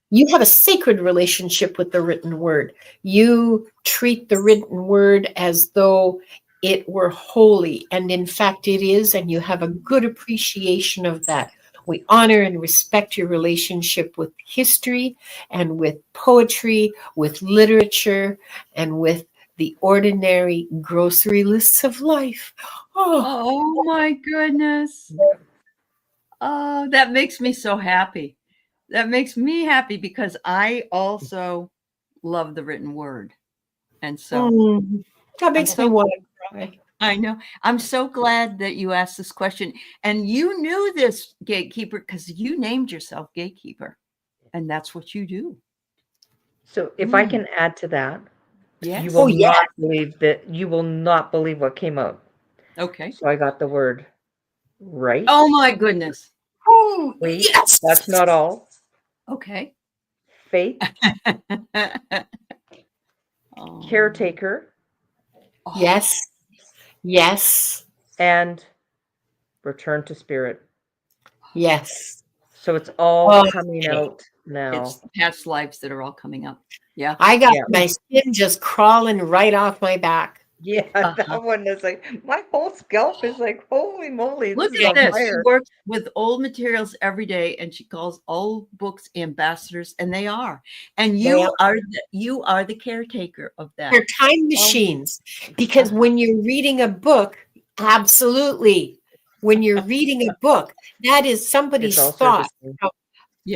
[SPEAKER 2] You have a sacred relationship with the written word. You treat the written word as though it were holy, and in fact it is, and you have a good appreciation of that. We honor and respect your relationship with history and with poetry, with literature, and with the ordinary grocery lists of life. Oh,
[SPEAKER 1] Oh my goodness. Oh, that makes me so happy. That makes me happy because I also love the written word. And so
[SPEAKER 2] that makes me want to cry.
[SPEAKER 1] I know. I'm so glad that you asked this question. And you knew this, gatekeeper, because you named yourself gatekeeper. And that's what you do.
[SPEAKER 3] So if I can add to that,
[SPEAKER 1] Yes.
[SPEAKER 3] you will not believe that. You will not believe what came out.
[SPEAKER 1] Okay.
[SPEAKER 3] So I got the word right.
[SPEAKER 1] Oh my goodness.
[SPEAKER 2] Oh,
[SPEAKER 3] Wait,
[SPEAKER 2] yes.
[SPEAKER 3] that's not all.
[SPEAKER 1] Okay.
[SPEAKER 3] Faith,
[SPEAKER 1] Oh.
[SPEAKER 3] caretaker,
[SPEAKER 1] Oh.
[SPEAKER 2] Yes. Yes.
[SPEAKER 3] and return to spirit.
[SPEAKER 2] Yes.
[SPEAKER 3] So it's all coming out now.
[SPEAKER 1] It's past lives that are all coming up. Yeah.
[SPEAKER 2] I got my skin just crawling right off my back.
[SPEAKER 3] Yeah, that one is like, my whole scalp is like, holy moly.
[SPEAKER 1] Look
[SPEAKER 3] This is
[SPEAKER 1] at
[SPEAKER 3] on
[SPEAKER 1] this. She
[SPEAKER 3] fire.
[SPEAKER 1] works with old materials every day, and she calls old books ambassadors, and they are. And you are the caretaker of that.
[SPEAKER 2] They're time machines. Because when you're reading a book, absolutely. When you're reading a book, that is somebody's thought.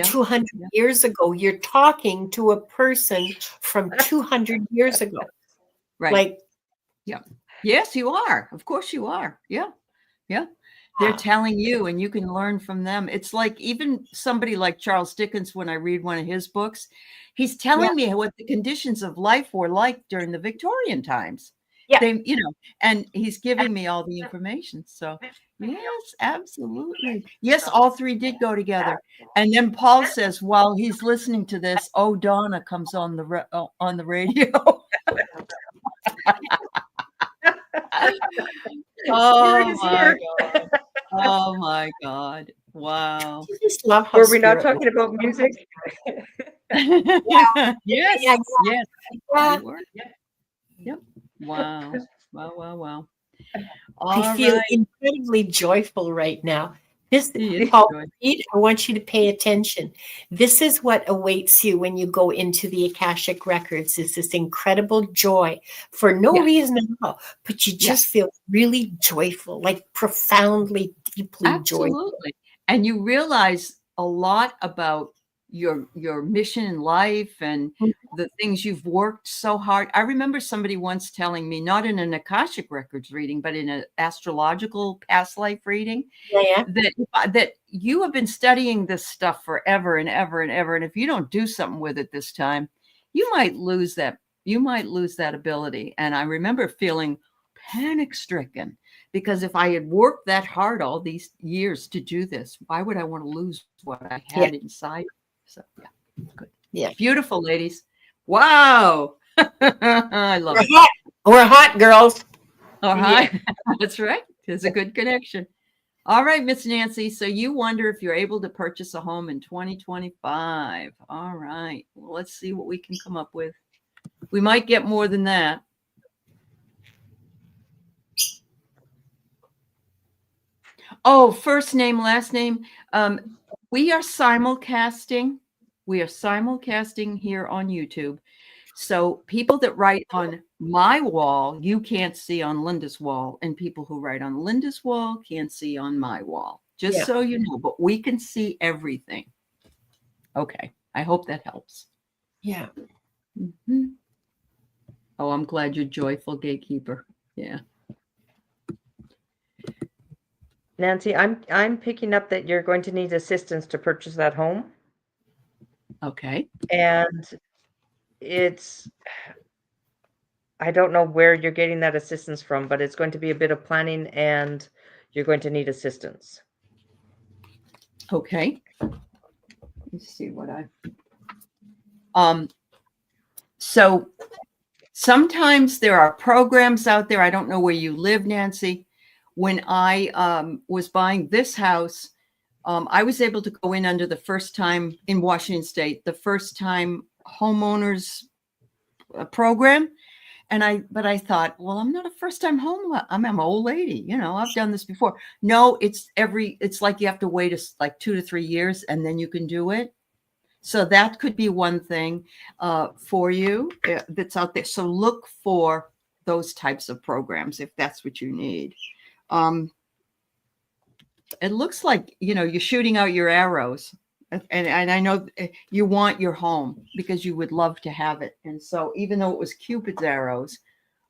[SPEAKER 2] 200 years ago, you're talking to a person from 200 years ago.
[SPEAKER 1] Right.
[SPEAKER 2] Like,
[SPEAKER 1] yes, you are. Of course you are. Yeah. Yeah. They're telling you, and you can learn from them. It's like even somebody like Charles Dickens, when I read one of his books, he's telling me what the conditions of life were like during the Victorian times.
[SPEAKER 2] Yeah.
[SPEAKER 1] They, and he's giving me all the information. So yes, absolutely. Yes, all three did go together. And then Paul says, while he's listening to this, "Oh, Donna" comes on the radio. Oh my God. Oh my God. Wow.
[SPEAKER 2] I just love how
[SPEAKER 3] Were we not talking about music?
[SPEAKER 1] Yes.
[SPEAKER 2] Yeah.
[SPEAKER 1] Yes.
[SPEAKER 2] Yeah.
[SPEAKER 1] You were. Yep. Wow. Wow.
[SPEAKER 2] I feel incredibly joyful right now.
[SPEAKER 1] He is
[SPEAKER 2] Paul,
[SPEAKER 1] joyful.
[SPEAKER 2] I want you to pay attention. This is what awaits you when you go into the Akashic Records, is this incredible joy for no reason at all, but you just feel really joyful, like profoundly, deeply joyful.
[SPEAKER 1] Absolutely. And you realize a lot about your mission in life and the things you've worked so hard. I remember somebody once telling me, not in an Akashic Records reading, but in an astrological past life reading, that you have been studying this stuff forever and ever and ever. And if you don't do something with it this time, you might lose that. You might lose that ability. And I remember feeling panic stricken, because if I had worked that hard all these years to do this, why would I want to lose what I had inside? So good.
[SPEAKER 2] Yeah.
[SPEAKER 1] Beautiful, ladies. Wow. I love it.
[SPEAKER 2] We're hot, girls.
[SPEAKER 1] All right. That's right. There's a good connection. All right, Miss Nancy. So you wonder if you're able to purchase a home in 2025. All right. Well, let's see what we can come up with. We might get more than that. Oh, first name, last name. We are simulcasting. We are simulcasting here on YouTube. So people that write on my wall, you can't see on Linda's wall. And people who write on Linda's wall can't see on my wall. Just so you know, but we can see everything. Okay. I hope that helps.
[SPEAKER 2] Yeah.
[SPEAKER 1] Mm-hmm. Oh, I'm glad you're joyful, gatekeeper. Yeah.
[SPEAKER 3] Nancy, I'm picking up that you're going to need assistance to purchase that home.
[SPEAKER 1] Okay.
[SPEAKER 3] And I don't know where you're getting that assistance from, but it's going to be a bit of planning and you're going to need assistance.
[SPEAKER 1] Okay. Let's see what so sometimes there are programs out there. I don't know where you live, Nancy. When I was buying this house, I was able to go in under the first time in Washington State, the first time homeowners program. but I thought, well, I'm not a first time home. I'm an old lady. I've done this before. No, it's like you have to wait like 2 to 3 years and then you can do it. So that could be one thing for you that's out there. So look for those types of programs if that's what you need. It looks like, you're shooting out your arrows. And I know you want your home because you would love to have it. And so even though it was Cupid's arrows,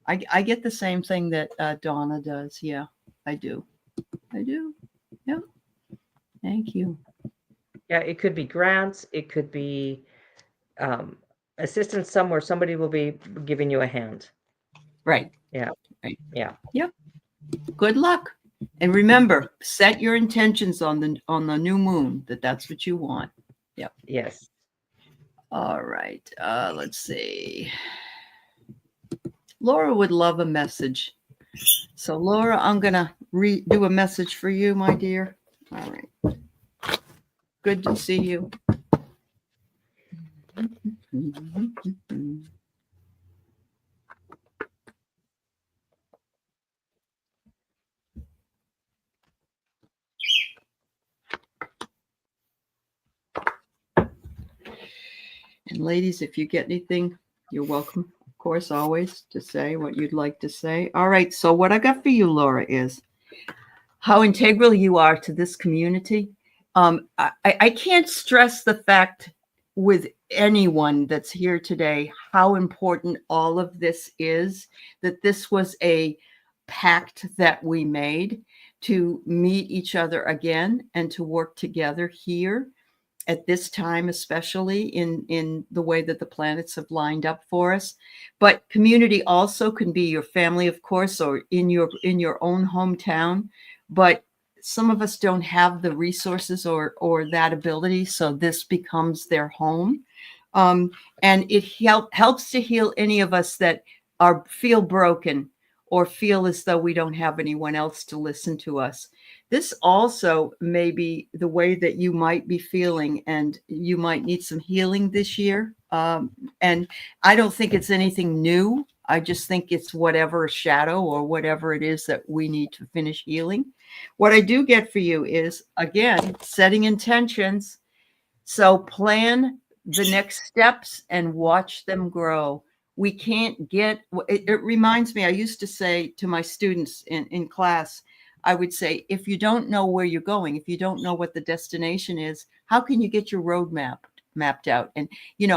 [SPEAKER 1] I get the same thing that Donna does. Yeah, I do. Yeah. Thank you.
[SPEAKER 3] Yeah, it could be grants. It could be assistance somewhere. Somebody will be giving you a hand.
[SPEAKER 1] Right.
[SPEAKER 3] Yeah.
[SPEAKER 1] Right.
[SPEAKER 3] Yeah.
[SPEAKER 1] Yep. Good luck. And remember, set your intentions on the new moon that's what you want. Yep.
[SPEAKER 3] Yes.
[SPEAKER 1] All right. Let's see. Laura would love a message. So Laura, I'm going to do a message for you, my dear. All right. Good to see you. And ladies, if you get anything, you're welcome, of course, always to say what you'd like to say. All right. So what I got for you, Laura, is how integral you are to this community. I can't stress the fact with anyone that's here today how important all of this is, that this was a pact that we made to meet each other again and to work together here at this time, especially in the way that the planets have lined up for us. But community also can be your family, of course, or in your own hometown. But some of us don't have the resources or that ability, so this becomes their home. And it helps to heal any of us that feel broken or feel as though we don't have anyone else to listen to us. This also may be the way that you might be feeling, and you might need some healing this year. And I don't think it's anything new. I just think it's whatever shadow or whatever it is that we need to finish healing. What I do get for you is, again, setting intentions. So plan the next steps and watch them grow. We can't get, it reminds me, I used to say to my students in class, I would say, if you don't know where you're going, if you don't know what the destination is, how can you get your roadmap mapped out? And,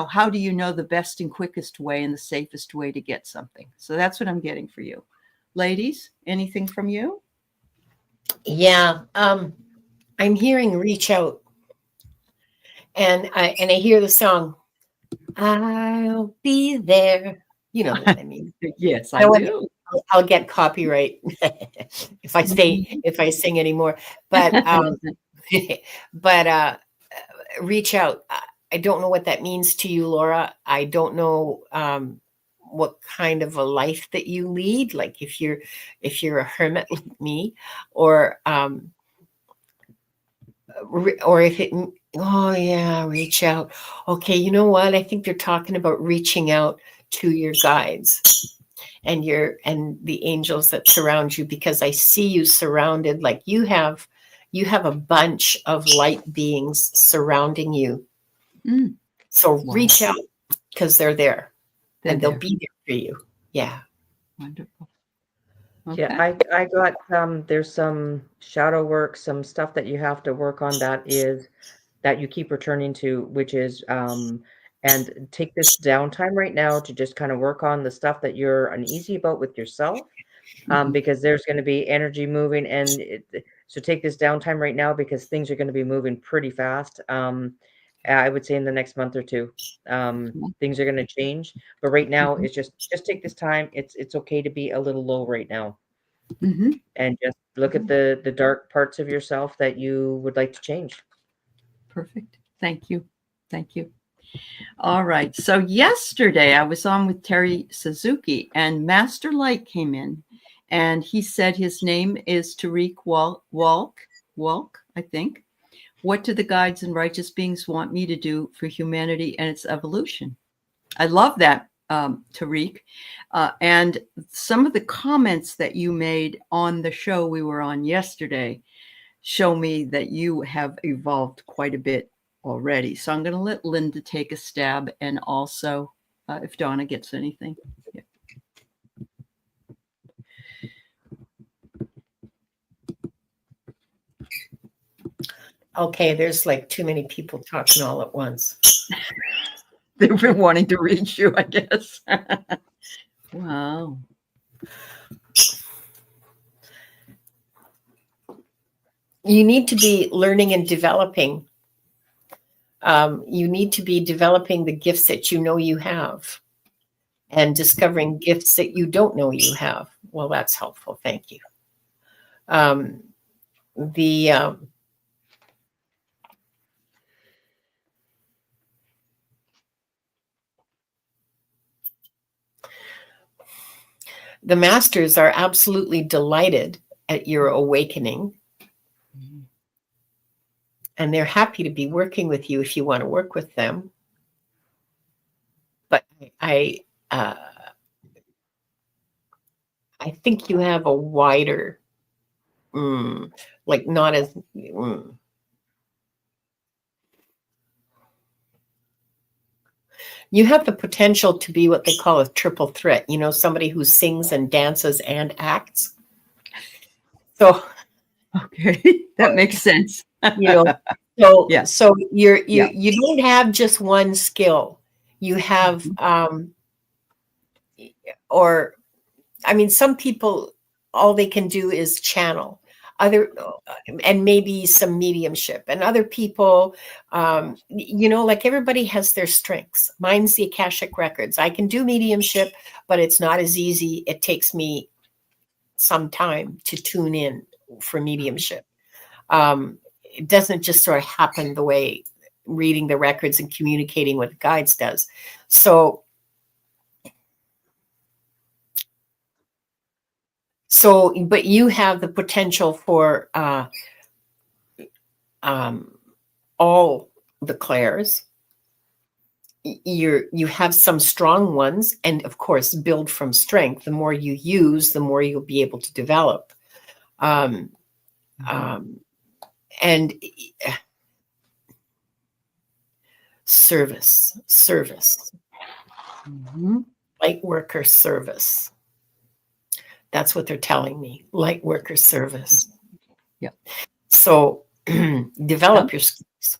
[SPEAKER 1] how do you know the best and quickest way and the safest way to get something? So that's what I'm getting for you. Ladies, anything from you?
[SPEAKER 2] Yeah. I'm hearing reach out. And I hear the song, I'll be there. You know what I mean?
[SPEAKER 1] Yes, I do.
[SPEAKER 2] I'll get copyright if I sing anymore. But reach out. I don't know what that means to you, Laura. I don't know what kind of a life that you lead. Like if you're a hermit like me, or if it. Oh yeah, reach out. Okay, you know what? I think they're talking about reaching out to your guides and the angels that surround you, because I see you surrounded, like you have a bunch of light beings surrounding you.
[SPEAKER 1] Mm.
[SPEAKER 2] So
[SPEAKER 1] Wow.
[SPEAKER 2] reach out, because they're there and they'll
[SPEAKER 1] there.
[SPEAKER 2] be there for you. Yeah.
[SPEAKER 1] Wonderful. Okay.
[SPEAKER 3] Yeah, I got there's some shadow work, some stuff that you have to work on that you keep returning to, which is and take this downtime right now to just kind of work on the stuff that you're uneasy about with yourself, because there's going to be energy moving, and so take this downtime right now because things are going to be moving pretty fast. I would say in the next month or two, things are going to change. But right now, it's just take this time. It's okay to be a little low right now, and just look at the dark parts of yourself that you would like to change.
[SPEAKER 1] Perfect. Thank you. All right. So yesterday I was on with Terry Suzuki, and Master Light came in, and he said his name is Tariq Walk, I think. What do the guides and righteous beings want me to do for humanity and its evolution? I love that Tariq. And some of the comments that you made on the show we were on yesterday show me that you have evolved quite a bit already. So I'm going to let Linda take a stab, and also if Donna gets anything. Yeah.
[SPEAKER 2] Okay, there's like too many people talking all at once.
[SPEAKER 1] They've been wanting to reach you, I guess. Wow.
[SPEAKER 2] You need to be learning and developing. You need to be developing the gifts that you know you have and discovering gifts that you don't know you have. Well, that's helpful. Thank you. The masters are absolutely delighted at your awakening. And they're happy to be working with you if you want to work with them. But I think you have a wider, like not as. You have the potential to be what they call a triple threat. You know, somebody who sings and dances and acts. So,
[SPEAKER 1] okay, that makes sense.
[SPEAKER 2] You know, so
[SPEAKER 1] Yeah.
[SPEAKER 2] so you don't have just one skill. You have or I mean, some people, all they can do is channel. And maybe some mediumship, and other people, you know, like everybody has their strengths. Mine's the Akashic Records. I can do mediumship, but it's not as easy. It takes me some time to tune in for mediumship. It doesn't just sort of happen the way reading the records and communicating with guides does. So, but you have the potential for all the clairs. You have some strong ones, and of course, build from strength. The more you use, the more you'll be able to develop. And service, light worker service. That's what they're telling me. Light worker service.
[SPEAKER 1] Yeah.
[SPEAKER 2] So develop your skills.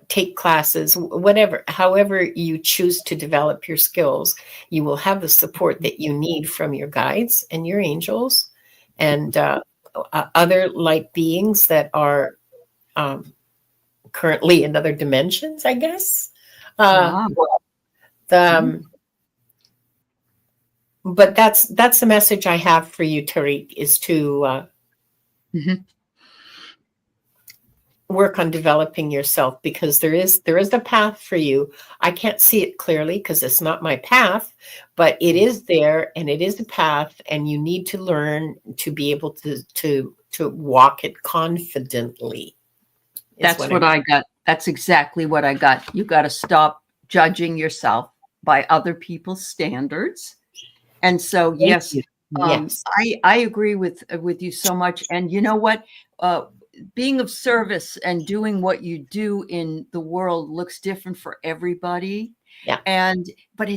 [SPEAKER 2] Take classes, whatever, however you choose to develop your skills, you will have the support that you need from your guides and your angels and other light beings that are currently in other dimensions, I guess. But that's the message I have for you, Tariq, is to work on developing yourself, because there is a path for you. I can't see it clearly because it's not my path, but it is there, and it is a path, and you need to learn to be able to walk it confidently.
[SPEAKER 1] That's what I got. That's exactly what I got. You got to stop judging yourself by other people's standards. And so, yes, I agree with you so much. And you know what? Being of service and doing what you do in the world looks different for everybody.
[SPEAKER 2] Yeah.
[SPEAKER 1] But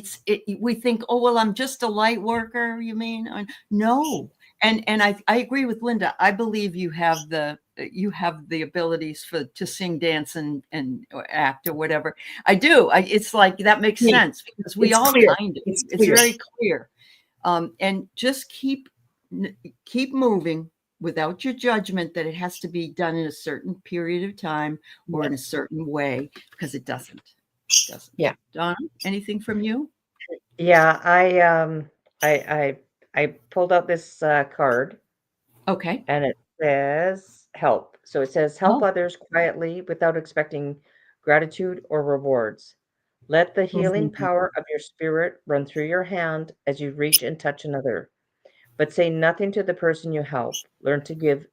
[SPEAKER 1] we think, oh, well, I'm just a light worker. You mean? No. And I agree with Linda. I believe you have the abilities to sing, dance, and act or whatever. I do. It's like that makes sense, because we all kind of. It's very clear. And just keep moving without your judgment that it has to be done in a certain period of time or in a certain way, because it doesn't.
[SPEAKER 2] Yeah.
[SPEAKER 1] Donna, anything from you?
[SPEAKER 3] Yeah, I pulled out this card.
[SPEAKER 1] Okay.
[SPEAKER 3] And it says help. So it says help others quietly without expecting gratitude or rewards. Let the healing power of your spirit run through your hand as you reach and touch another. But say nothing to the person you help. Learn to give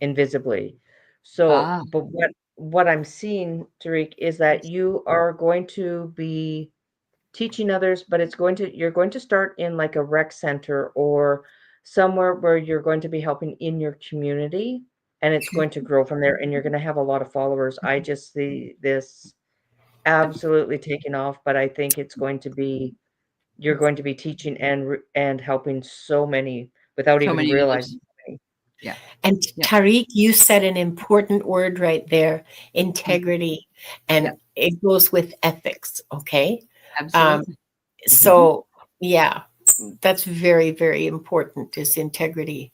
[SPEAKER 3] invisibly. So, but what I'm seeing, Tariq, is that you are going to be teaching others, but you're going to start in like a rec center or somewhere where you're going to be helping in your community, and it's going to grow from there, and you're going to have a lot of followers. I just see this absolutely taking off, but I think it's going to be, you're going to be teaching and helping so many without
[SPEAKER 1] So
[SPEAKER 3] even
[SPEAKER 1] many
[SPEAKER 3] realizing.
[SPEAKER 1] others. Yeah.
[SPEAKER 2] And
[SPEAKER 1] Yeah.
[SPEAKER 2] Tariq, you said an important word right there, integrity, and
[SPEAKER 1] Yeah.
[SPEAKER 2] it goes with ethics. Okay.
[SPEAKER 1] Absolutely.
[SPEAKER 2] So yeah, that's very, very important, is integrity.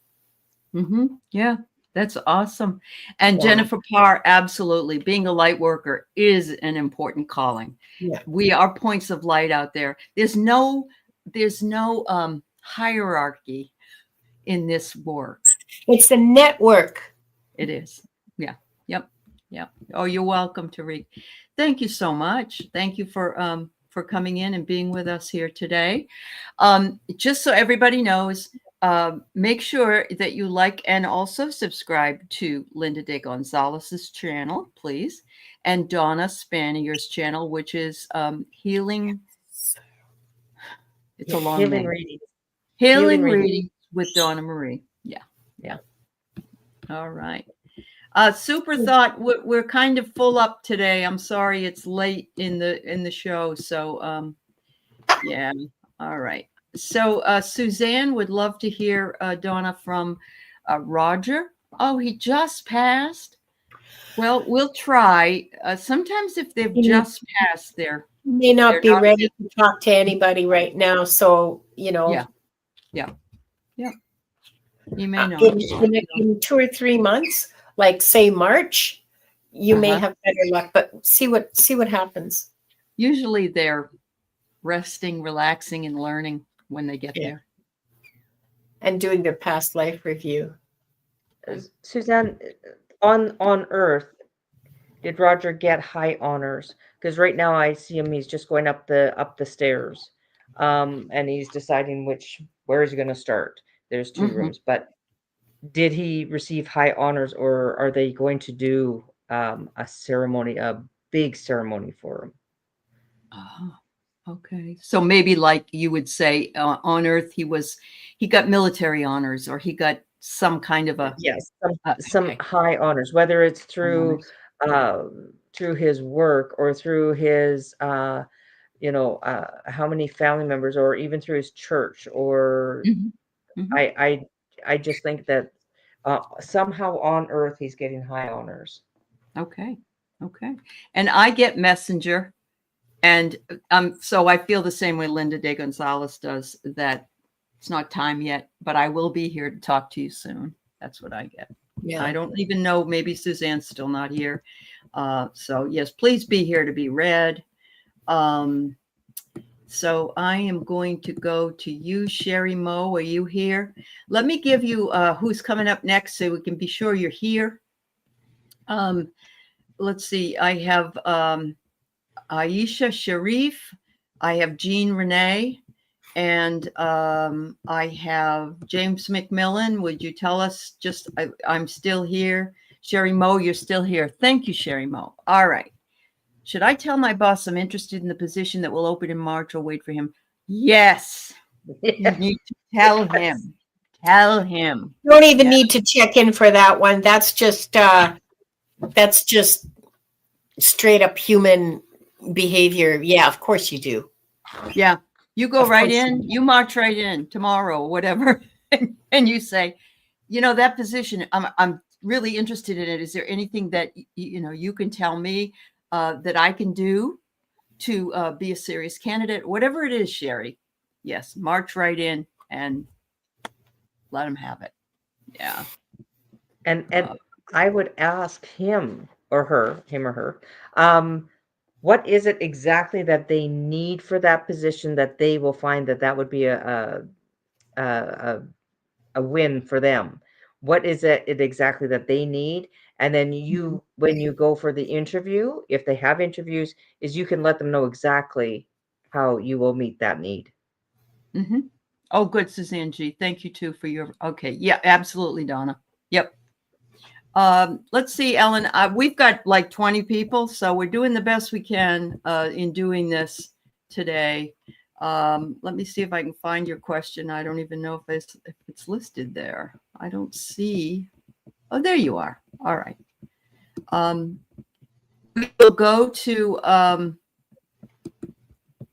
[SPEAKER 1] Yeah, that's awesome. And
[SPEAKER 2] Yeah.
[SPEAKER 1] Jennifer Parr, absolutely. Being a light worker is an important calling.
[SPEAKER 2] Yeah.
[SPEAKER 1] We are points of light out there. There's no hierarchy in this work.
[SPEAKER 2] It's a network.
[SPEAKER 1] It is. Yeah. Yep. Yep. Oh, you're welcome, Tariq. Thank you so much. Thank you for coming in and being with us here today. Just so everybody knows, make sure that you like and also subscribe to Linda de Gonzalez's channel, please, and Donna Spanier's channel, which is Healing. It's a long
[SPEAKER 3] Healing
[SPEAKER 1] name.
[SPEAKER 3] reading.
[SPEAKER 1] Healing
[SPEAKER 3] Reading.
[SPEAKER 1] Reading with Donna Marie. Yeah.
[SPEAKER 3] Yeah.
[SPEAKER 1] All right. Super thought. We're kind of full up today. I'm sorry it's late in the show. So yeah. All right. So Suzanne would love to hear Donna from Roger. Oh, he just passed. Well, we'll try. Sometimes if they've just passed,
[SPEAKER 2] You may not
[SPEAKER 1] they're
[SPEAKER 2] be
[SPEAKER 1] not
[SPEAKER 2] ready to talk to anybody right now. So, you know,
[SPEAKER 1] Yeah. You may not.
[SPEAKER 2] in 2 or 3 months, like say March, you may have better luck, but see what happens.
[SPEAKER 1] Usually they're resting, relaxing, and learning when they get there.
[SPEAKER 2] And doing their past life review.
[SPEAKER 3] Suzanne, on Earth, did Roger get high honors? Because right now I see him, he's just going up the stairs, and he's deciding where is he going to start. There's 2 rooms, but did he receive high honors, or are they going to do a ceremony, a big ceremony for him?
[SPEAKER 1] Oh, okay. So maybe like you would say on Earth, he got military honors, or he got some kind of a
[SPEAKER 3] some high honors, whether it's through his work or through his how many family members, or even through his church, or I just think that somehow on Earth he's getting high honors.
[SPEAKER 1] Okay. And I get messenger, and so I feel the same way Linda de Gonzalez does, that it's not time yet, but I will be here to talk to you soon. That's what I get. Yeah. I don't even know. Maybe Suzanne's still not here. So yes, please be here to be read. So I am going to go to you, Sherry Moe. Are you here? Let me give you who's coming up next so we can be sure you're here. Let's see. I have Aisha Sharif. I have Jean Renee. And I have James McMillan. Would you tell us I'm still here? Sherry Moe, you're still here. Thank you, Sherry Moe. All right. Should I tell my boss I'm interested in the position that will open in March, or wait for him? Yes. You need to tell him. Tell him.
[SPEAKER 2] You don't even need to check in for that one. That's just straight up human behavior. Yeah, of course you do.
[SPEAKER 1] Yeah. You go right in, you march right in tomorrow, or whatever, and you say, that position, I'm really interested in it. Is there anything that, you can tell me that I can do to be a serious candidate? Whatever it is, Sherry. Yes, march right in and let him have it. Yeah.
[SPEAKER 3] And I would ask him or her, what is it exactly that they need for that position that they will find that would be a win for them? What is it exactly that they need? And then when you go for the interview, if they have interviews, is you can let them know exactly how you will meet that need.
[SPEAKER 1] Oh, good, Suzanne G. Thank you too for your, okay. Yeah, absolutely, Donna. Yep. Let's see, Ellen, we've got like 20 people, so we're doing the best we can in doing this today. Let me see if I can find your question. I don't even know if it's listed there. I don't see. Oh, there you are. All right. We will go to,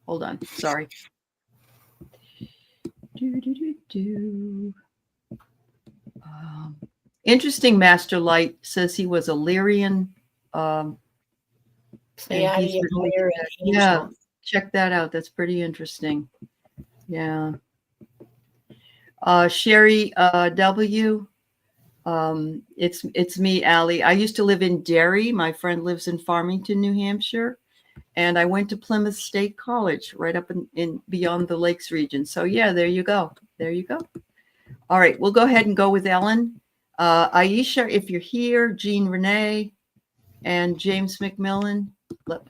[SPEAKER 1] hold on, sorry. Interesting. Master Light says he was a Lyrian. And he's related to- yeah, check that out. That's pretty interesting. Yeah. Sherry W. It's me, Aley. I used to live in Derry. My friend lives in Farmington, New Hampshire. And I went to Plymouth State College right up in beyond the Lakes region. So yeah, there you go. There you go. All right, we'll go ahead and go with Ellen. Aisha, if you're here, Jean Renee, and James McMillan,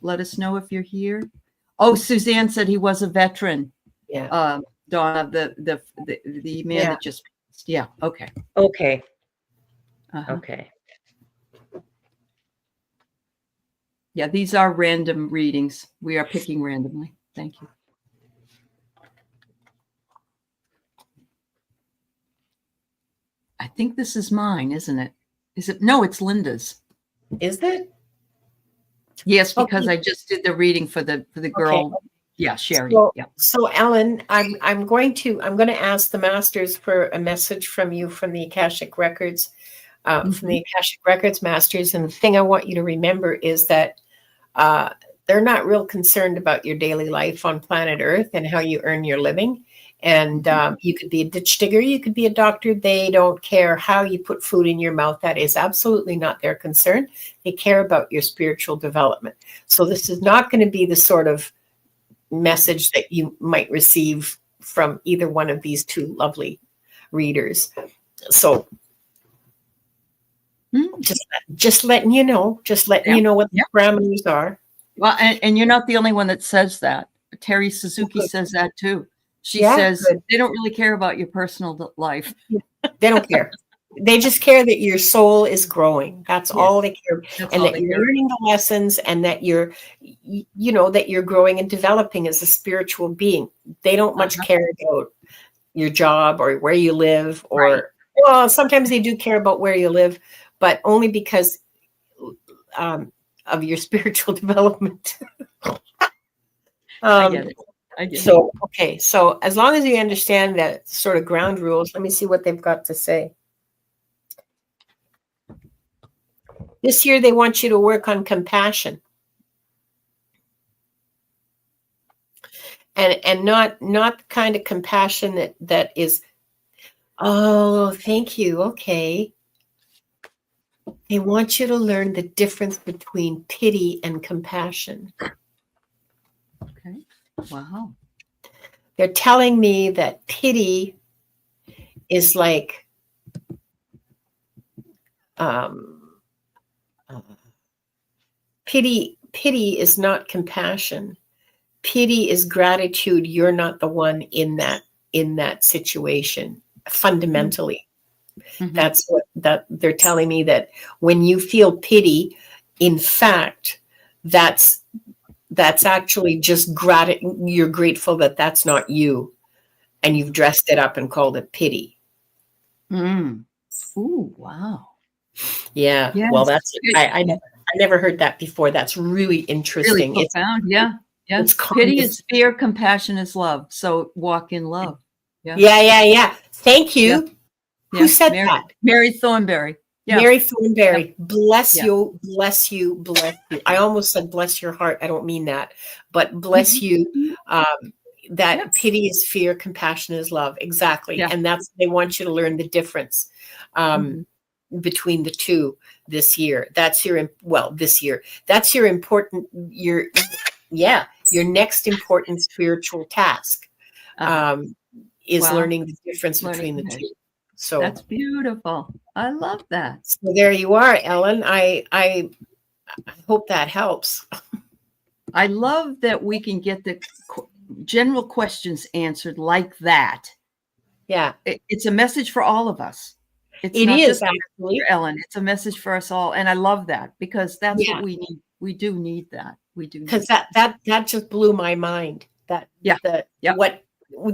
[SPEAKER 1] let us know if you're here. Oh, Suzanne said he was a veteran.
[SPEAKER 2] Yeah.
[SPEAKER 1] Donna, the man that just passed. Yeah. Okay.
[SPEAKER 3] Okay.
[SPEAKER 1] Uh-huh.
[SPEAKER 3] Okay.
[SPEAKER 1] Yeah, these are random readings. We are picking randomly. Thank you. I think this is mine, isn't it? Is it? No, it's Linda's.
[SPEAKER 2] Is it?
[SPEAKER 1] Yes, because
[SPEAKER 2] Okay.
[SPEAKER 1] I just did the reading for the girl. Okay. Yeah, Sherry.
[SPEAKER 2] So,
[SPEAKER 1] yeah.
[SPEAKER 2] So Ellen, I'm going to ask the masters for a message from you from the Akashic Records, from the Akashic Records masters. And the thing I want you to remember is that they're not real concerned about your daily life on planet Earth and how you earn your living. And you could be a ditch digger, you could be a doctor. They don't care how you put food in your mouth. That is absolutely not their concern. They care about your spiritual development. So this is not going to be the sort of message that you might receive from either one of these two lovely readers. So just letting you know, you know what the parameters are.
[SPEAKER 1] Well, and you're not the only one that says that. Terry Suzuki says that too. She says they don't really care about your personal life.
[SPEAKER 2] They don't care. They just care that your soul is growing. That's all they care. And that you're learning the lessons and that you're, that you're growing and developing as a spiritual being. They don't much care about your job or where you live or, well, sometimes they do care about where you live, but only because of your spiritual development.
[SPEAKER 1] I get it.
[SPEAKER 2] So, okay. So as long as you understand that sort of ground rules, let me see what they've got to say. This year, they want you to work on compassion. And not the kind of compassion that is, oh, thank you. Okay. They want you to learn the difference between pity and compassion.
[SPEAKER 1] Okay. Wow.
[SPEAKER 2] They're telling me that pity is like pity is not compassion. Pity is gratitude. You're not the one in that situation fundamentally. That's what that they're telling me, that when you feel pity, in fact, that's actually just you're grateful that that's not you, and you've dressed it up and called it pity.
[SPEAKER 1] Ooh, wow.
[SPEAKER 2] Yeah. Yes. Well, that's I never heard that before. That's really interesting.
[SPEAKER 1] Really profound. It's pity is fear, compassion is love. So walk in love.
[SPEAKER 2] Yeah. Thank you. Who said that?
[SPEAKER 1] Mary Thornberry.
[SPEAKER 2] Yeah. Mary Thornberry. Bless you. Bless you. Bless you. I almost said bless your heart. I don't mean that, but bless you. That pity is fear, compassion is love. Exactly. Yeah. And they want you to learn the difference between the two this year. That's your important, your next important spiritual task is learning the difference between the two. So
[SPEAKER 1] that's beautiful. I love that.
[SPEAKER 2] So there you are, Ellen. I hope that helps.
[SPEAKER 1] I love that we can get the general questions answered like that.
[SPEAKER 2] Yeah.
[SPEAKER 1] It's a message for all of us.
[SPEAKER 2] It is actually,
[SPEAKER 1] Ellen. It's a message for us all. And I love that because that's what we need. We do need that. We do.
[SPEAKER 2] Because that just blew my mind. That
[SPEAKER 1] Yeah.
[SPEAKER 2] what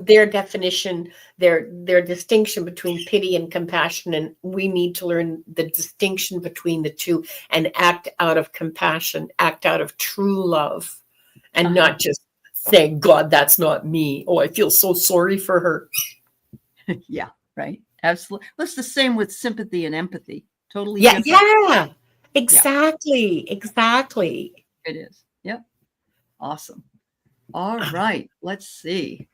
[SPEAKER 2] their definition, their distinction between pity and compassion, and we need to learn the distinction between the two and act out of compassion, act out of true love, and not just thank God that's not me. Oh, I feel so sorry for her.
[SPEAKER 1] Yeah, right. Absolutely. Well, it's the same with sympathy and empathy. Totally
[SPEAKER 2] Yeah,
[SPEAKER 1] different.
[SPEAKER 2] exactly.
[SPEAKER 1] It is. Yep. Awesome. All right. Let's see.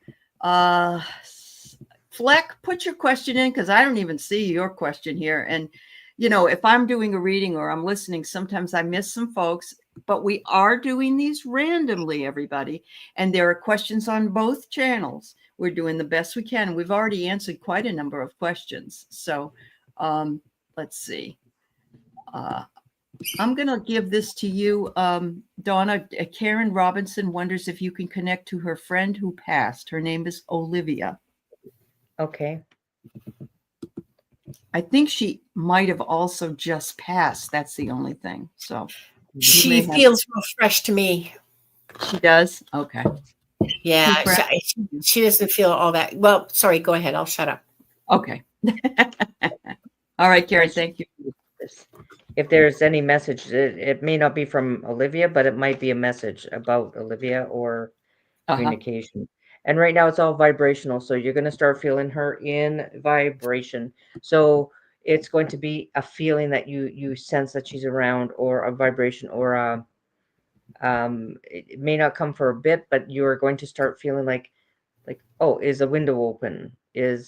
[SPEAKER 1] Fleck, put your question in because I don't even see your question here. And, if I'm doing a reading or I'm listening, sometimes I miss some folks, but we are doing these randomly, everybody. And there are questions on both channels. We're doing the best we can. We've already answered quite a number of questions. So let's see. I'm going to give this to you, Donna. Karen Robinson wonders if you can connect to her friend who passed. Her name is Olivia.
[SPEAKER 3] Okay.
[SPEAKER 1] I think she might have also just passed. That's the only thing. So
[SPEAKER 2] she feels real fresh to me.
[SPEAKER 1] She does? Okay.
[SPEAKER 2] Yeah, she doesn't feel all that. Well, sorry, go ahead. I'll shut up.
[SPEAKER 1] Okay. All right, Karen, thank you.
[SPEAKER 3] If there's any message, it may not be from Olivia, but it might be a message about Olivia or communication. And right now it's all vibrational. So you're going to start feeling her in vibration. So it's going to be a feeling that you sense that she's around, or a vibration, or it may not come for a bit, but you are going to start feeling like, oh, is a window open? Did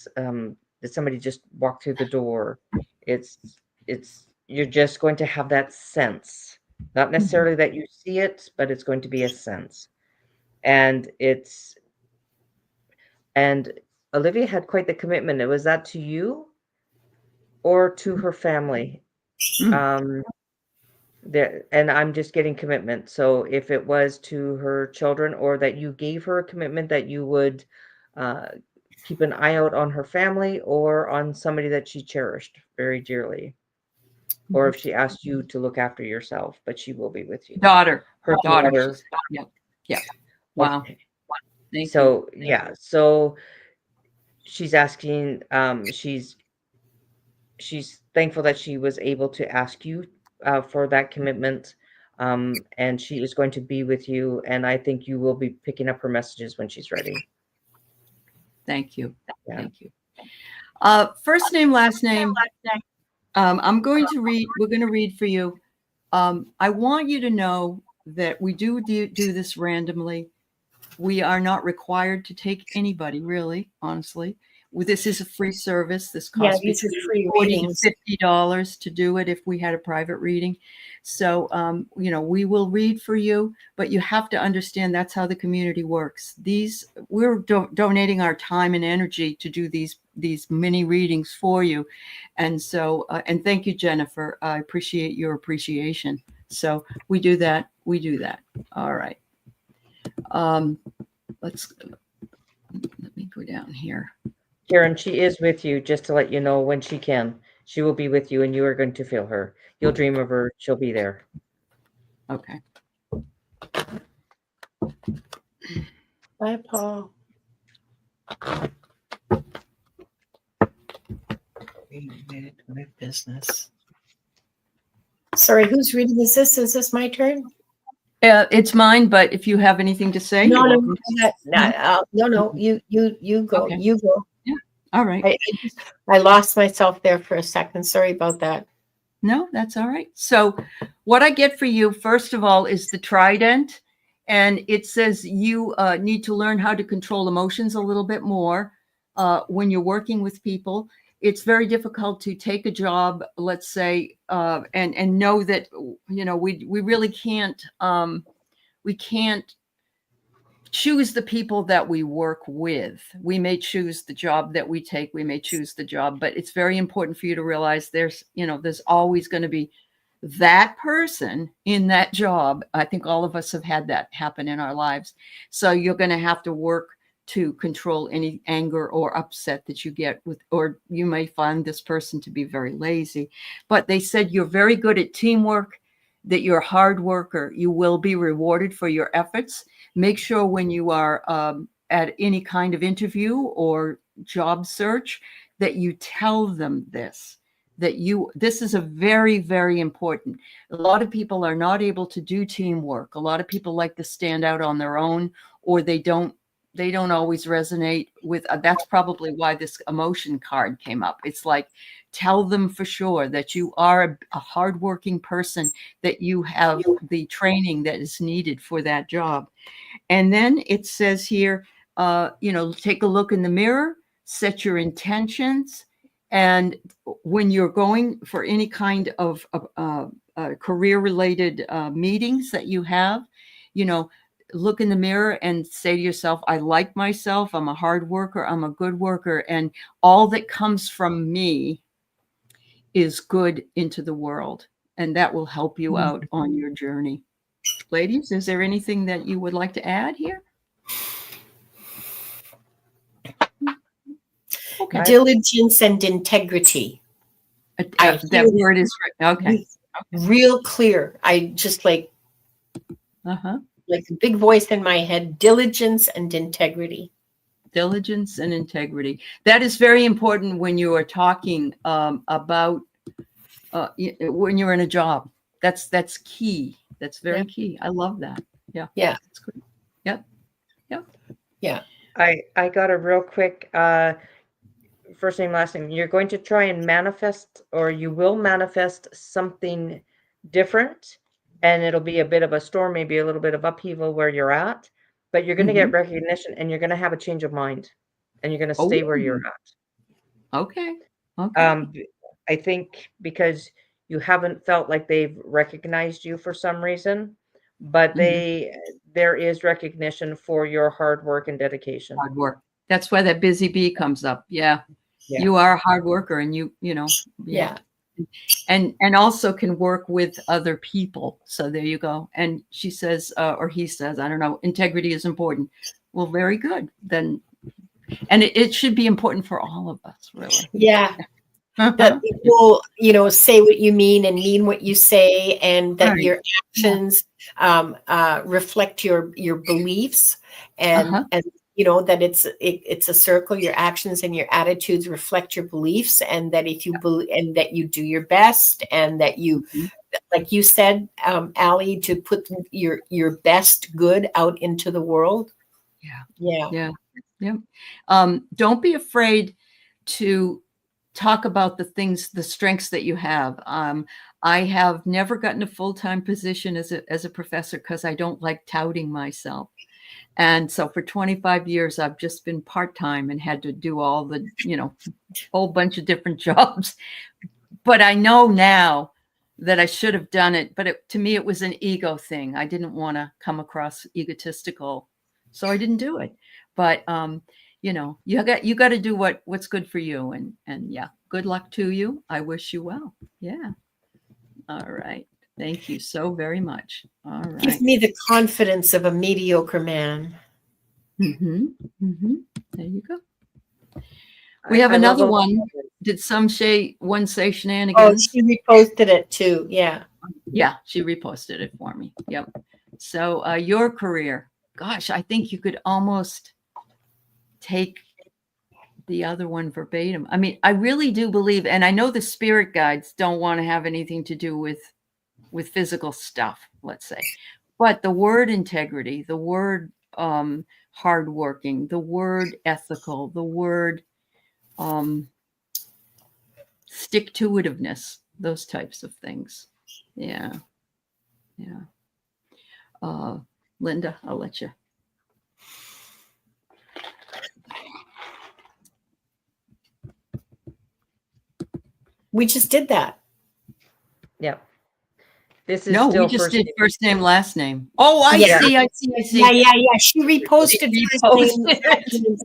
[SPEAKER 3] somebody just walk through the door? You're just going to have that sense, not necessarily that you see it, but it's going to be a sense. And Olivia had quite the commitment. Was that to you or to her family? And I'm just getting commitment. So if it was to her children, or that you gave her a commitment that you would keep an eye out on her family or on somebody that she cherished very dearly. Or if she asked you to look after yourself, but she will be with you.
[SPEAKER 1] Her
[SPEAKER 3] daughter.
[SPEAKER 1] Yeah. Wow.
[SPEAKER 3] Okay. So she's asking, she's thankful that she was able to ask you for that commitment. And she is going to be with you. And I think you will be picking up her messages when she's ready.
[SPEAKER 1] Thank you.
[SPEAKER 3] Yeah.
[SPEAKER 1] Thank you. First name, last name. We're going to read for you. I want you to know that we do this randomly. We are not required to take anybody, really, honestly. This is a free service. This costs
[SPEAKER 2] these are free
[SPEAKER 1] $40 to $50 to do it if we had a private reading. So, we will read for you, but you have to understand that's how the community works. We're donating our time and energy to do these mini readings for you. And so, and thank you, Jennifer. I appreciate your appreciation. So we do that. All right. Let me go down here.
[SPEAKER 3] Karen, she is with you, just to let you know when she can. She will be with you, and you are going to feel her. You'll dream of her. She'll be there.
[SPEAKER 1] Okay.
[SPEAKER 2] Bye, Paul. My business. Sorry, whose reading is this? Is this my turn?
[SPEAKER 1] It's mine, but if you have anything to say,
[SPEAKER 2] no. You go.
[SPEAKER 1] Okay.
[SPEAKER 2] You go.
[SPEAKER 1] Yeah. All right.
[SPEAKER 2] I lost myself there for a second. Sorry about that.
[SPEAKER 1] No, that's all right. So what I get for you, first of all, is the trident. And it says you need to learn how to control emotions a little bit more when you're working with people. It's very difficult to take a job, let's say, and know that, we really can't, we can't choose the people that we work with. We may choose the job that we take. We may choose the job, but it's very important for you to realize there's always going to be that person in that job. I think all of us have had that happen in our lives. So you're going to have to work to control any anger or upset that you get with, or you may find this person to be very lazy. But they said you're very good at teamwork that you're a hard worker. You will be rewarded for your efforts. Make sure when you are at any kind of interview or job search that you tell them this, this is a very, very important. A lot of people are not able to do teamwork. A lot of people like to stand out on their own, or they don't always resonate with, that's probably why this emotion card came up. It's like, tell them for sure that you are a hardworking person, that you have the training that is needed for that job. And then it says here, take a look in the mirror, set your intentions. And when you're going for any kind of career-related meetings that you have, look in the mirror and say to yourself, I like myself. I'm a hard worker. I'm a good worker. And all that comes from me is good into the world. And that will help you out on your journey. Ladies, is there anything that you would like to add here? Okay.
[SPEAKER 2] Diligence and integrity.
[SPEAKER 1] That word is okay.
[SPEAKER 2] Real clear. I just like a big voice in my head, diligence and integrity.
[SPEAKER 1] Diligence and integrity. That is very important when you are talking about when you're in a job. That's key. That's very key. I love that. Yeah.
[SPEAKER 2] Yeah.
[SPEAKER 1] That's good. Yep. Yep.
[SPEAKER 2] Yeah.
[SPEAKER 3] I got a real quick first name, last name. You're going to try and manifest, or you will manifest something different, and it'll be a bit of a storm, maybe a little bit of upheaval where you're at, but you're going to get recognition, and you're going to have a change of mind, and you're going to stay where you're at.
[SPEAKER 1] Okay. Okay.
[SPEAKER 3] I think because you haven't felt like they've recognized you for some reason, but there is recognition for your hard work and dedication.
[SPEAKER 1] Hard work. That's why that busy bee comes up. Yeah. You are a hard worker, and and also can work with other people. So there you go. And she says, or he says, I don't know, integrity is important. Well, very good. Then, and it should be important for all of us, really.
[SPEAKER 2] Yeah. That people, say what you mean and mean what you say, and that your actions reflect your beliefs, and that it's a circle. Your actions and your attitudes reflect your beliefs, and that if you believe, and that you do your best, and that you, like you said, Aley, to put your best good out into the world. Yeah.
[SPEAKER 1] Don't be afraid to talk about the strengths that you have. I have never gotten a full-time position as a professor because I don't like touting myself. And so for 25 years, I've just been part-time and had to do all the, whole bunch of different jobs. But I know now that I should have done it. But to me, it was an ego thing. I didn't want to come across egotistical, so I didn't do it. But you got to do what's good for you. And good luck to you. I wish you well. Yeah. All right. Thank you so very much. All right.
[SPEAKER 2] Give me the confidence of a mediocre man.
[SPEAKER 1] There you go. We have another one. Did one say shenanigans?
[SPEAKER 2] Oh, she reposted it too. Yeah.
[SPEAKER 1] Yeah, she reposted it for me. Yep. So your career, gosh, I think you could almost take the other one verbatim. I mean, I really do believe, and I know the spirit guides don't want to have anything to do with physical stuff, let's say, but the word integrity, the word hardworking, the word ethical, the word stick-to-itiveness, those types of things. Yeah. Linda, I'll let you.
[SPEAKER 2] We just did that.
[SPEAKER 3] Yep. This is
[SPEAKER 1] we just did first name, last name. Oh, I see.
[SPEAKER 2] Yeah. She reposted first name.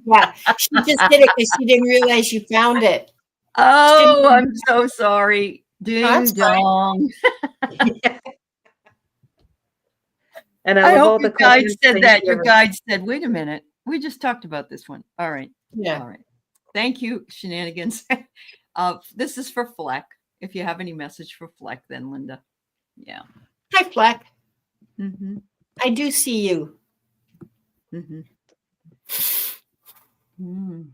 [SPEAKER 2] Yeah, she just did it because she didn't realize you found it.
[SPEAKER 1] Oh, I'm so sorry. Ding dong.
[SPEAKER 3] And
[SPEAKER 1] I hope your guide said that. Your guide said, wait a minute. We just talked about this one. All right.
[SPEAKER 2] Yeah.
[SPEAKER 1] All right. Thank you, shenanigans. This is for Fleck. If you have any message for Fleck, then Linda. Yeah.
[SPEAKER 2] Hi, Fleck.
[SPEAKER 1] Mm-hmm.
[SPEAKER 2] I do see you.
[SPEAKER 1] Mm-hmm. Mm.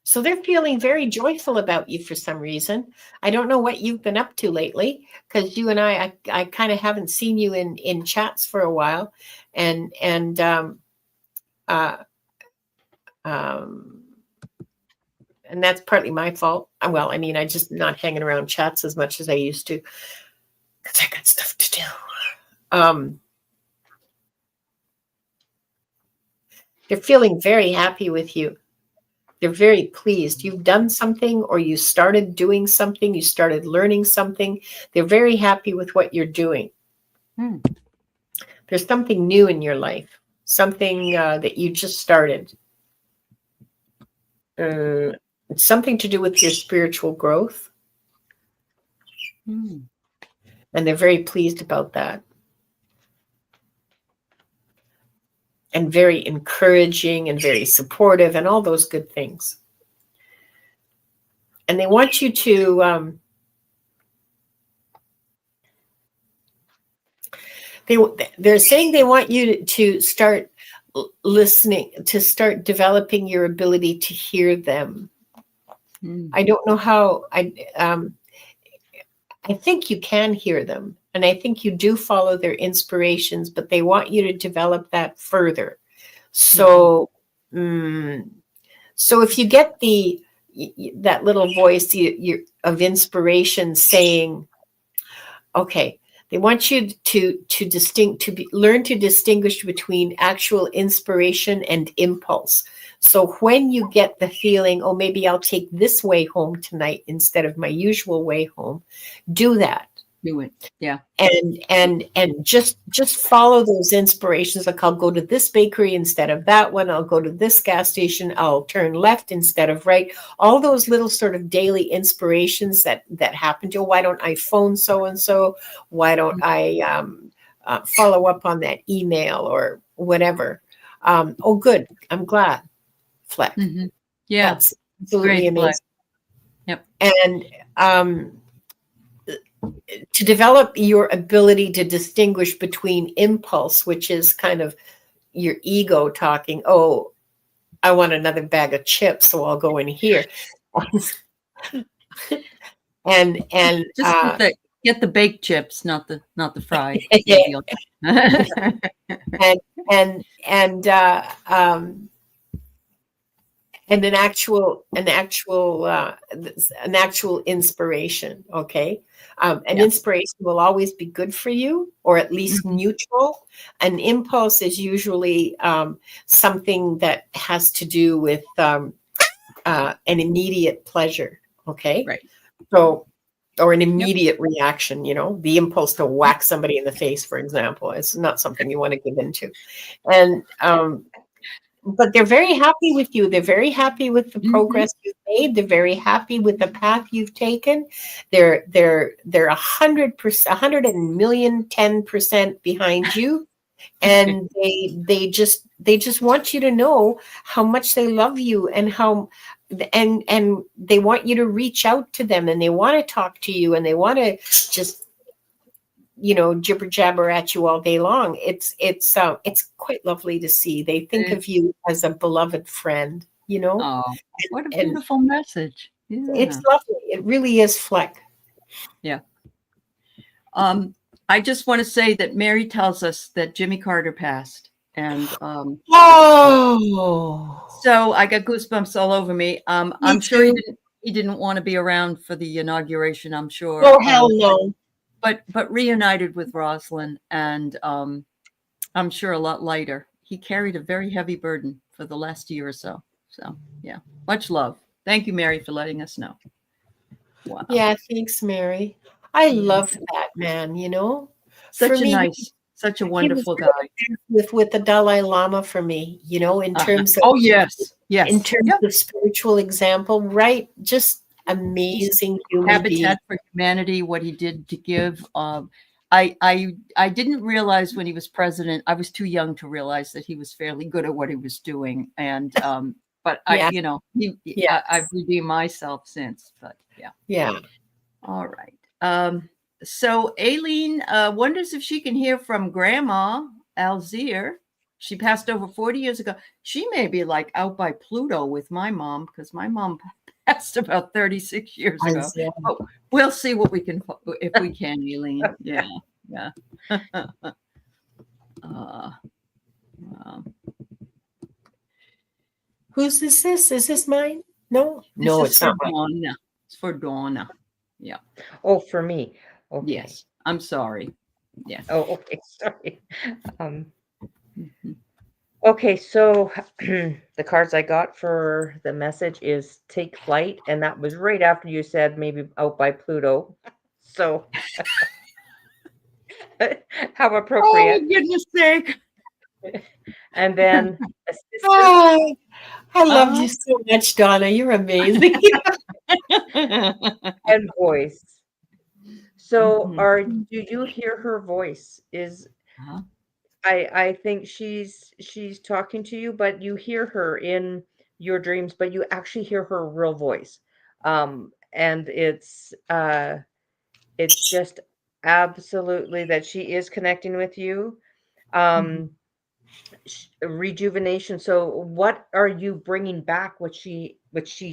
[SPEAKER 2] So they're feeling very joyful about you for some reason. I don't know what you've been up to lately, because you and I kind of haven't seen you in chats for a while, and that's partly my fault. Well, I mean, I just not hanging around chats as much as I used to, because I got stuff to do. They're feeling very happy with you. They're very pleased. You've done something, or you started doing something, you started learning something. They're very happy with what you're doing.
[SPEAKER 1] Mm.
[SPEAKER 2] There's something new in your life, something that you just started. It's something to do with your spiritual growth.
[SPEAKER 1] Mm.
[SPEAKER 2] And they're very pleased about that. And very encouraging and very supportive and all those good things. And they want you to they're saying they want you to start listening, to start developing your ability to hear them.
[SPEAKER 1] Mm.
[SPEAKER 2] I don't know how. I think you can hear them, and I think you do follow their inspirations, but they want you to develop that further. So, so if you get that little voice of inspiration saying, okay, they want you to learn to distinguish between actual inspiration and impulse. So when you get the feeling, oh, maybe I'll take this way home tonight instead of my usual way home, do that.
[SPEAKER 1] Do it. Yeah.
[SPEAKER 2] And just follow those inspirations. Like, I'll go to this bakery instead of that one. I'll go to this gas station. I'll turn left instead of right. All those little sort of daily inspirations that happen to you. Why don't I phone so-and-so? Why don't I follow up on that email or whatever? Oh, good. I'm glad. Fleck.
[SPEAKER 1] Mm-hmm. Yeah.
[SPEAKER 2] That's absolutely
[SPEAKER 1] Great,
[SPEAKER 2] amazing.
[SPEAKER 1] Fleck. Yep.
[SPEAKER 2] And to develop your ability to distinguish between impulse, which is kind of your ego talking, oh, I want another bag of chips, so I'll go in here. and
[SPEAKER 1] Just get the baked chips, not the fried.
[SPEAKER 2] And an actual inspiration. Okay. Inspiration will always be good for you, or at least neutral. An impulse is usually something that has to do with an immediate pleasure. Okay.
[SPEAKER 1] Right.
[SPEAKER 2] So, or an immediate reaction, the impulse to whack somebody in the face, for example, is not something you want to give into. And, but they're very happy with you. They're very happy with the progress you've made. They're very happy with the path you've taken. They're 100%, 110% behind you. And they just want you to know how much they love you, and and they want you to reach out to them, and they want to talk to you, and they want to just jibber jabber at you all day long. It's quite lovely to see. They think of you as a beloved friend,
[SPEAKER 1] Oh, what a beautiful message. Yeah.
[SPEAKER 2] It's lovely. It really is, Fleck.
[SPEAKER 1] Yeah. I just want to say that Mary tells us that Jimmy Carter passed, and so I got goosebumps all over me. I'm sure he didn't want to be around for the inauguration, I'm sure.
[SPEAKER 2] Oh, hell no.
[SPEAKER 1] But reunited with Rosalind, and I'm sure a lot lighter. He carried a very heavy burden for the last year or so. So yeah, much love. Thank you, Mary, for letting us know. Wow.
[SPEAKER 2] Yeah, thanks, Mary. I love that man.
[SPEAKER 1] Such a wonderful guy.
[SPEAKER 2] With the Dalai Lama for me, in terms of in terms of spiritual example, right? Just amazing human
[SPEAKER 1] Habitat for Humanity, what he did to give. I didn't realize when he was president, I was too young to realize that he was fairly good at what he was doing. And but I've redeemed myself since. But
[SPEAKER 2] yeah.
[SPEAKER 1] All right. So Aileen wonders if she can hear from Grandma Alzier. She passed over 40 years ago. She may be like out by Pluto with my mom, because my mom passed about 36 years ago. Oh, we'll see what we can, if we can, Aileen. Yeah, yeah.
[SPEAKER 2] Whose is this? Is this mine? No,
[SPEAKER 1] No,
[SPEAKER 2] it's not mine.
[SPEAKER 1] Donna. It's for Donna. Yeah.
[SPEAKER 3] Oh, for me. Okay.
[SPEAKER 1] Yes. I'm sorry. Yeah.
[SPEAKER 3] Oh, okay. Sorry.
[SPEAKER 1] Mhm.
[SPEAKER 3] Okay, so the cards I got for the message is take flight, and that was right after you said maybe out by Pluto. So how appropriate.
[SPEAKER 1] Oh, goodness sake.
[SPEAKER 3] And then assistant
[SPEAKER 2] Oh, I love
[SPEAKER 1] Uh-huh.
[SPEAKER 2] you so much, Donna. You're amazing.
[SPEAKER 3] and voice. So
[SPEAKER 1] Mhm.
[SPEAKER 3] do you hear her voice?
[SPEAKER 1] Uh-huh.
[SPEAKER 3] I think she's talking to you, but you hear her in your dreams, but you actually hear her real voice. And it's just absolutely that she is connecting with you. Um, rejuvenation. So what are you bringing back what she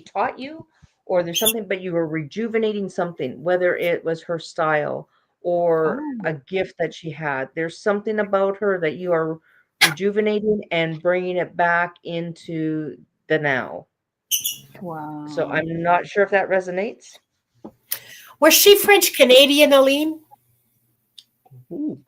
[SPEAKER 3] taught you, or there's something, but you were rejuvenating something, whether it was her style or a
[SPEAKER 1] Oh,
[SPEAKER 3] gift that she had. There's something about her that you are rejuvenating and bringing it back into the now. So
[SPEAKER 1] wow.
[SPEAKER 3] I'm not sure if that resonates.
[SPEAKER 2] Was she French Canadian, Aline?
[SPEAKER 1] Ooh.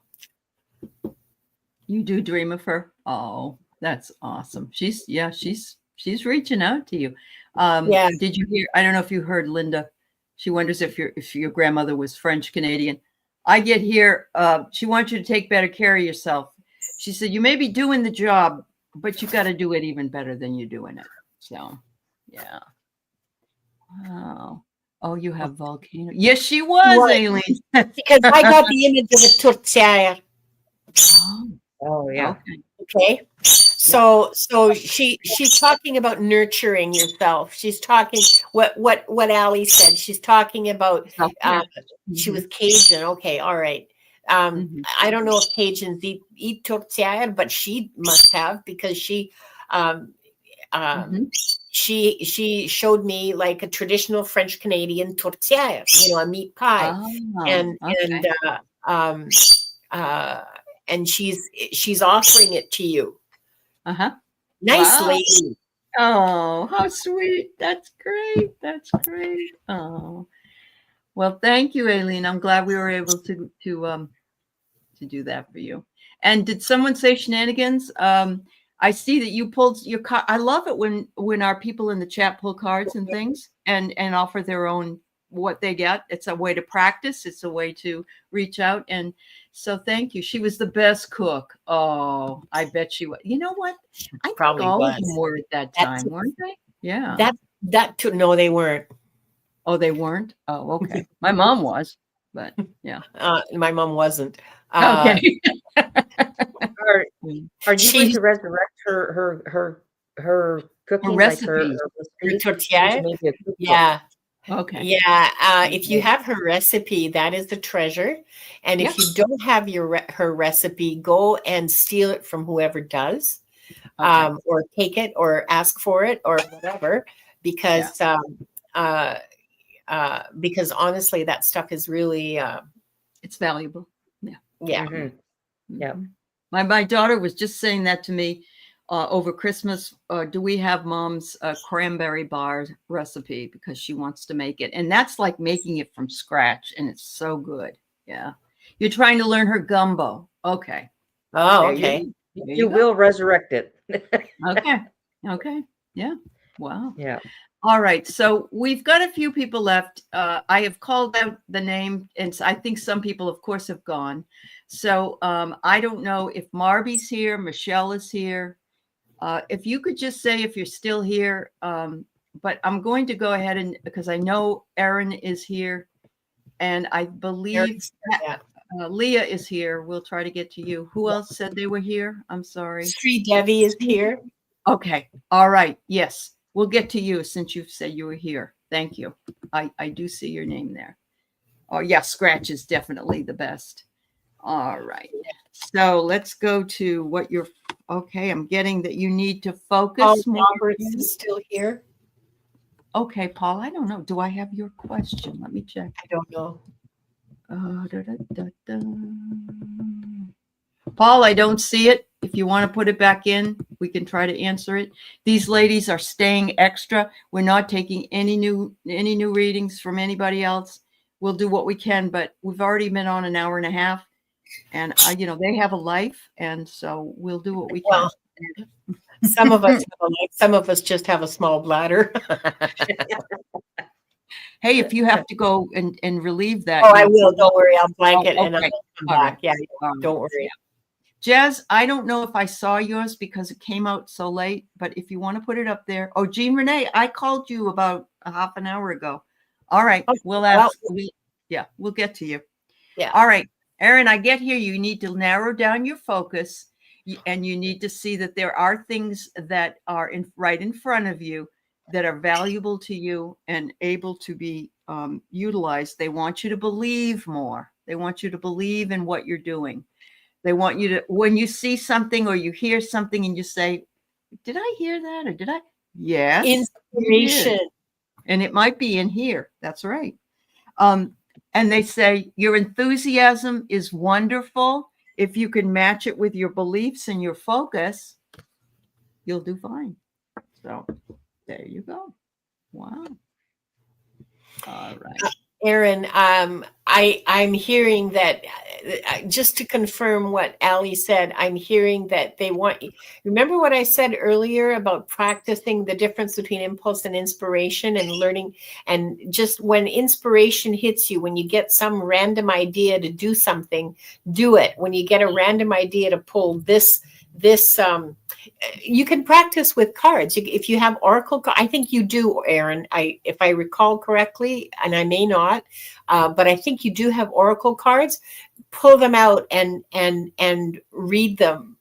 [SPEAKER 1] You do dream of her? Oh, that's awesome. She's reaching out to you.
[SPEAKER 2] Yeah.
[SPEAKER 1] Did you hear? I don't know if you heard Linda. She wonders if your grandmother was French Canadian. I get here. She wants you to take better care of yourself. She said you may be doing the job, but you got to do it even better than you're doing it. So, yeah. Wow. Oh, you have volcano. Yes, she was,
[SPEAKER 2] What?
[SPEAKER 1] Aileen.
[SPEAKER 2] Because I got the image of a tourtière.
[SPEAKER 1] Oh,
[SPEAKER 3] Oh yeah.
[SPEAKER 1] okay.
[SPEAKER 2] Okay. So she's talking about nurturing yourself. She's talking what Aley said. She's talking about she was Cajun. Okay, all right.
[SPEAKER 1] Mhm.
[SPEAKER 2] I don't know if Cajuns eat tourtière, but she must have, because she
[SPEAKER 1] Mhm.
[SPEAKER 2] she showed me like a traditional French Canadian tourtière, a meat pie,
[SPEAKER 1] Oh,
[SPEAKER 2] and
[SPEAKER 1] okay.
[SPEAKER 2] um, uh, and she's offering it to you.
[SPEAKER 1] Uh-huh.
[SPEAKER 2] Nice
[SPEAKER 1] Wow.
[SPEAKER 2] lady.
[SPEAKER 1] Oh, how sweet. That's great. That's great. Oh. Well, thank you, Aileen. I'm glad we were able to do that for you. And did someone say shenanigans? I see that you pulled your card. I love it when our people in the chat pull cards and things and offer their own what they get. It's a way to practice. It's a way to reach out. And so thank you. She was the best cook. Oh, I bet she was. You know what? I think
[SPEAKER 2] Probably
[SPEAKER 1] all of
[SPEAKER 2] was.
[SPEAKER 1] them were at that
[SPEAKER 2] That's
[SPEAKER 1] time, weren't they? Yeah.
[SPEAKER 2] No, they weren't.
[SPEAKER 1] Oh, they weren't? Oh, okay. My mom was, but yeah.
[SPEAKER 2] My mom wasn't.
[SPEAKER 1] Okay.
[SPEAKER 3] Are you going
[SPEAKER 2] She
[SPEAKER 3] to resurrect her
[SPEAKER 1] Her
[SPEAKER 3] cooking, like her
[SPEAKER 1] recipes.
[SPEAKER 2] her
[SPEAKER 3] recipes?
[SPEAKER 2] tourtière.
[SPEAKER 3] Maybe a cookbook.
[SPEAKER 2] Yeah.
[SPEAKER 1] Okay.
[SPEAKER 2] Yeah, if you
[SPEAKER 3] Okay.
[SPEAKER 2] have her recipe, that is the treasure. And
[SPEAKER 1] Yeah.
[SPEAKER 2] if you don't have her recipe, go and steal it from whoever does,
[SPEAKER 1] Okay.
[SPEAKER 2] or take it, or ask for it, or whatever, because because honestly, that stuff is really,
[SPEAKER 1] It's valuable. Yeah.
[SPEAKER 2] yeah.
[SPEAKER 3] Mhm. Yeah.
[SPEAKER 1] Mhm. My daughter was just saying that to me over Christmas. Do we have mom's cranberry bar recipe, because she wants to make it, and that's like making it from scratch, and it's so good. Yeah. You're trying to learn her gumbo. Okay.
[SPEAKER 2] Oh,
[SPEAKER 3] There
[SPEAKER 2] okay.
[SPEAKER 1] There
[SPEAKER 3] you
[SPEAKER 1] you go.
[SPEAKER 3] will resurrect it.
[SPEAKER 1] Okay. Okay. Yeah. Wow.
[SPEAKER 3] Yeah.
[SPEAKER 1] All right. So we've got a few people left. I have called out the name, and I think some people, of course, have gone. So I don't know if Marby's here, Michelle is here. If you could just say if you're still here. But I'm going to go ahead and, because I know Erin is here, and I believe
[SPEAKER 2] Yeah.
[SPEAKER 1] Leah is here. We'll try to get to you. Who else said they were here? I'm sorry.
[SPEAKER 2] Sri Devi is here.
[SPEAKER 1] Okay. All right. Yes. We'll get to you since you said you were here. Thank you. I do see your name there. Oh, yeah, scratch is definitely the best. All right. So let's go to what you're, okay, I'm getting that you need to focus
[SPEAKER 2] Paul
[SPEAKER 1] more.
[SPEAKER 2] Roberts is still here.
[SPEAKER 1] Okay, Paul, I don't know. Do I have your question? Let me check.
[SPEAKER 2] I don't know.
[SPEAKER 1] Da, da, da, da. Paul, I don't see it. If you want to put it back in, we can try to answer it. These ladies are staying extra. We're not taking any new readings from anybody else. We'll do what we can, but we've already been on an hour and a half, and they have a life, and so we'll do what we can.
[SPEAKER 2] Well, some of us have a life, some of us just have a small bladder.
[SPEAKER 1] Hey, if you have to go and relieve that.
[SPEAKER 2] Oh, I will. Don't worry. I'll blanket and I'll
[SPEAKER 1] okay.
[SPEAKER 2] come
[SPEAKER 1] All
[SPEAKER 2] back.
[SPEAKER 1] right.
[SPEAKER 2] Yeah,
[SPEAKER 1] All
[SPEAKER 2] don't
[SPEAKER 1] right.
[SPEAKER 2] worry.
[SPEAKER 1] Jazz, I don't know if I saw yours because it came out so late, but if you want to put it up there. Oh, Jean Renee, I called you about a half an hour ago. All right. We'll ask. We'll get to you.
[SPEAKER 2] Yeah.
[SPEAKER 1] All right. Erin, I get here. You need to narrow down your focus and you need to see that there are things that are right in front of you that are valuable to you and able to be utilized. They want you to believe more. They want you to believe in what you're doing. They want you to, when you see something or you hear something and you say, did I hear that? Or did I? Yes.
[SPEAKER 2] Inspiration.
[SPEAKER 1] And it might be in here. That's right. And they say, your enthusiasm is wonderful. If you can match it with your beliefs and your focus, you'll do fine. So there you go. Wow. All right.
[SPEAKER 2] Erin, I'm hearing that, just to confirm what Aley said, I'm hearing that they want you. Remember what I said earlier about practicing the difference between impulse and inspiration and learning, and just when inspiration hits you, when you get some random idea to do something, do it. When you get a random idea to pull this, you can practice with cards. If you have oracle, I think you do, Erin. If I recall correctly, and I may not, but I think you do have oracle cards. Pull them out and read them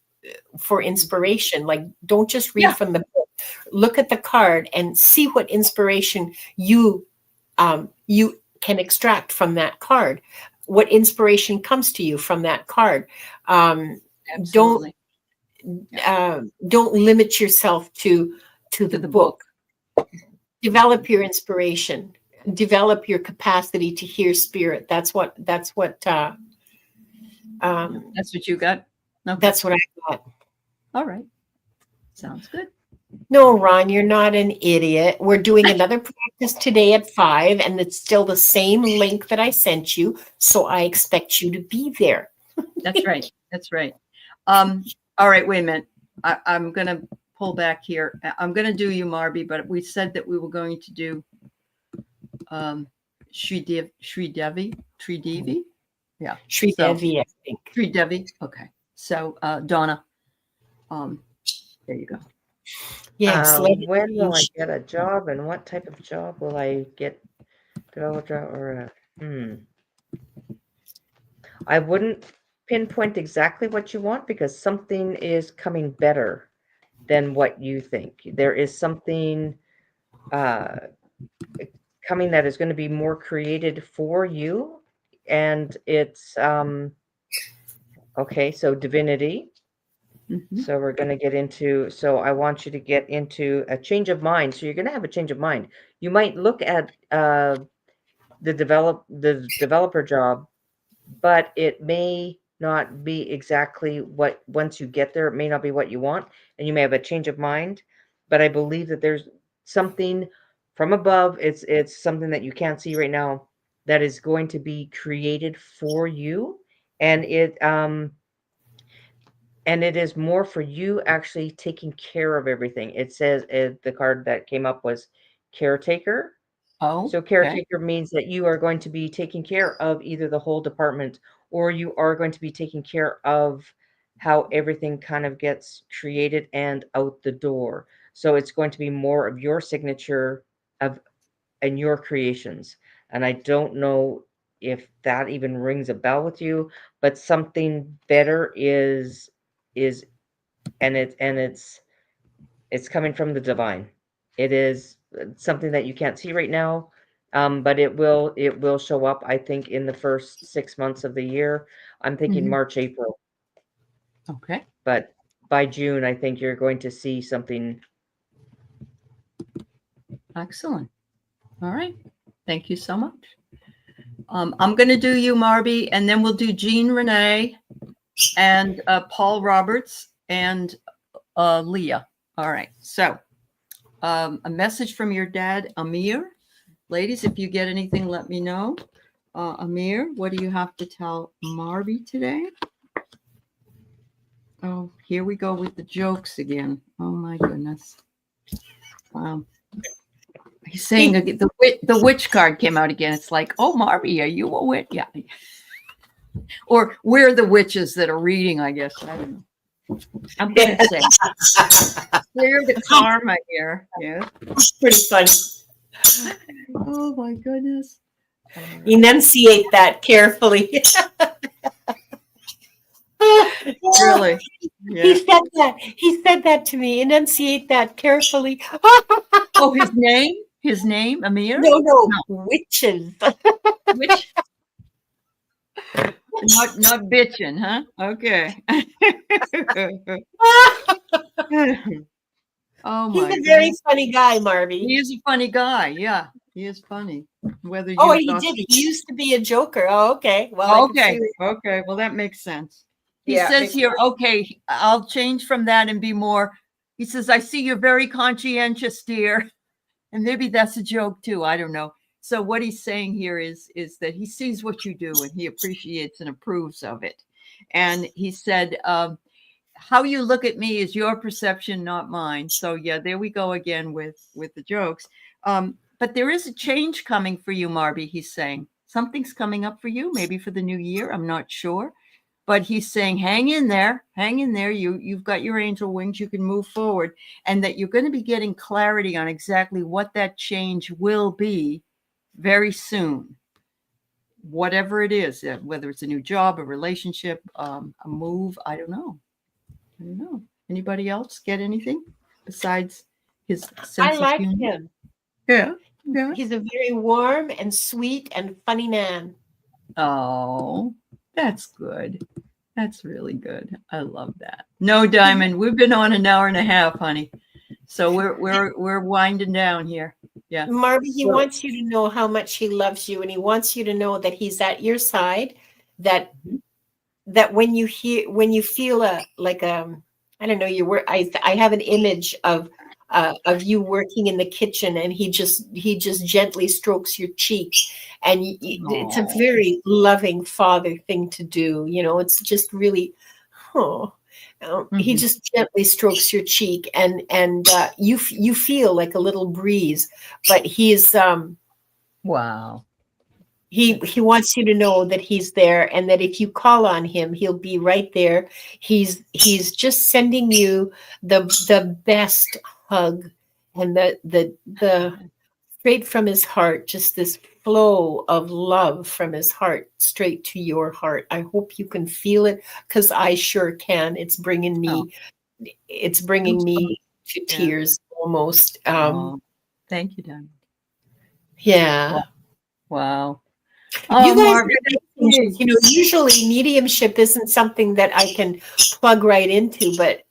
[SPEAKER 2] for inspiration. Like, don't just read from the book. Look at the card and see what inspiration you can extract from that card. What inspiration comes to you from that card.
[SPEAKER 1] Absolutely.
[SPEAKER 2] Don't limit yourself to the book. Develop your inspiration. Develop your capacity to hear spirit. That's what
[SPEAKER 1] that's what you got. Okay.
[SPEAKER 2] That's what I got.
[SPEAKER 1] All right. Sounds good.
[SPEAKER 2] No, Ron, you're not an idiot. We're doing another practice today at 5, and it's still the same link that I sent you. So I expect you to be there.
[SPEAKER 1] That's right. That's right. All right, wait a minute. I'm going to pull back here. I'm going to do you, Marby, but we said that we were going to do Sri Devi. Yeah.
[SPEAKER 2] Sri Devi, I think.
[SPEAKER 1] Sri Devi. Okay. So, Donna, there you go.
[SPEAKER 2] Yes.
[SPEAKER 3] When will I get a job, and what type of job will I get? I wouldn't pinpoint exactly what you want, because something is coming better than what you think. There is something coming that is going to be more created for you, and it's okay. So divinity. Mm-hmm. So we're going to get into, so I want you to get into a change of mind. So you're going to have a change of mind. You might look at the developer job, but it may not be exactly what, once you get there, it may not be what you want, and you may have a change of mind. But I believe that there's something from above. It's something that you can't see right now that is going to be created for you, and it is more for you actually taking care of everything. It says the card that came up was caretaker.
[SPEAKER 1] Oh,
[SPEAKER 3] so caretaker means that you are going to be taking care of either the whole department, or you are going to be taking care of how everything kind of gets created and out the door. So it's going to be more of your signature and your creations. And I don't know if that even rings a bell with you, but something better is it's coming from the divine. It is something that you can't see right now. But it will show up, I think, in the first 6 months of the year. I'm thinking
[SPEAKER 1] Mhm.
[SPEAKER 3] March, April,
[SPEAKER 1] Okay.
[SPEAKER 3] but by June, I think you're going to see something.
[SPEAKER 1] Excellent. All right. Thank you so much. I'm going to do you, Marby, and then we'll do Jean Renee and Paul Roberts and Leah. All right. So a message from your dad, Amir. Ladies, if you get anything, let me know. Amir, what do you have to tell Marby today? Oh, here we go with the jokes again. Oh, my goodness. He's saying the witch card came out again. It's like, oh, Marby, are you a witch? Yeah. Or we're the witches that are reading, I guess. I don't know. I'm going to say, clear the karma here. Yeah.
[SPEAKER 2] Pretty funny.
[SPEAKER 1] Oh, my goodness.
[SPEAKER 2] Enunciate that carefully.
[SPEAKER 1] Really?
[SPEAKER 2] He
[SPEAKER 1] Yeah.
[SPEAKER 2] said that. He said that to me. Enunciate that carefully.
[SPEAKER 1] Oh, his name? His name, Amir?
[SPEAKER 2] No, witches.
[SPEAKER 1] Which? Not bitching, huh? Okay. Oh
[SPEAKER 2] He's
[SPEAKER 1] my
[SPEAKER 2] a very
[SPEAKER 1] goodness.
[SPEAKER 2] funny guy, Marby.
[SPEAKER 1] He is a funny guy. Yeah, he is funny. Whether you
[SPEAKER 2] Oh, he
[SPEAKER 1] thought-
[SPEAKER 2] did. He used to be a joker. Oh, okay. Well, I can
[SPEAKER 1] okay,
[SPEAKER 2] see
[SPEAKER 1] okay. Well, that makes sense. He
[SPEAKER 2] Yeah,
[SPEAKER 1] says
[SPEAKER 2] makes
[SPEAKER 1] here, okay, I'll change from that and be more. He says, I see you're very conscientious, dear. And maybe that's a joke too. I don't know. So what he's saying here is that he sees what you do and he appreciates and approves of it. And he said, how you look at me is your perception, not mine. So yeah, there we go again with the jokes. But there is a change coming for you, Marby, he's saying. Something's coming up for you, maybe for the new year. I'm not sure. But he's saying, hang in there, hang in there. You've got your angel wings. You can move forward, and that you're going to be getting clarity on exactly what that change will be very soon. Whatever it is, whether it's a new job, a relationship, a move, I don't know. Anybody else get anything besides his sense
[SPEAKER 2] I
[SPEAKER 1] of
[SPEAKER 2] like
[SPEAKER 1] humor?
[SPEAKER 2] him.
[SPEAKER 1] Yeah.
[SPEAKER 2] He's a very warm and sweet and funny man.
[SPEAKER 1] Oh, that's good. That's really good. I love that. No, Diamond, we've been on an hour and a half, honey. So we're winding down here. Yeah.
[SPEAKER 2] Marby, he wants you to know how much he loves you, and he wants you to know that he's at your side. That when you feel I don't know, I have an image of you working in the kitchen, and he just gently strokes your cheek, and it's a very loving father thing to do. You know, it's just really, he just gently strokes your cheek, and you feel like a little breeze, but he's
[SPEAKER 1] wow.
[SPEAKER 2] He wants you to know that he's there, and that if you call on him, he'll be right there. He's just sending you the best hug, and the straight from his heart, just this flow of love from his heart straight to your heart. I hope you can feel it, because I sure can. It's bringing me to tears almost.
[SPEAKER 1] Thank you, Diamond.
[SPEAKER 2] Yeah.
[SPEAKER 1] Wow.
[SPEAKER 2] You guys, usually mediumship isn't something that I can plug right into, but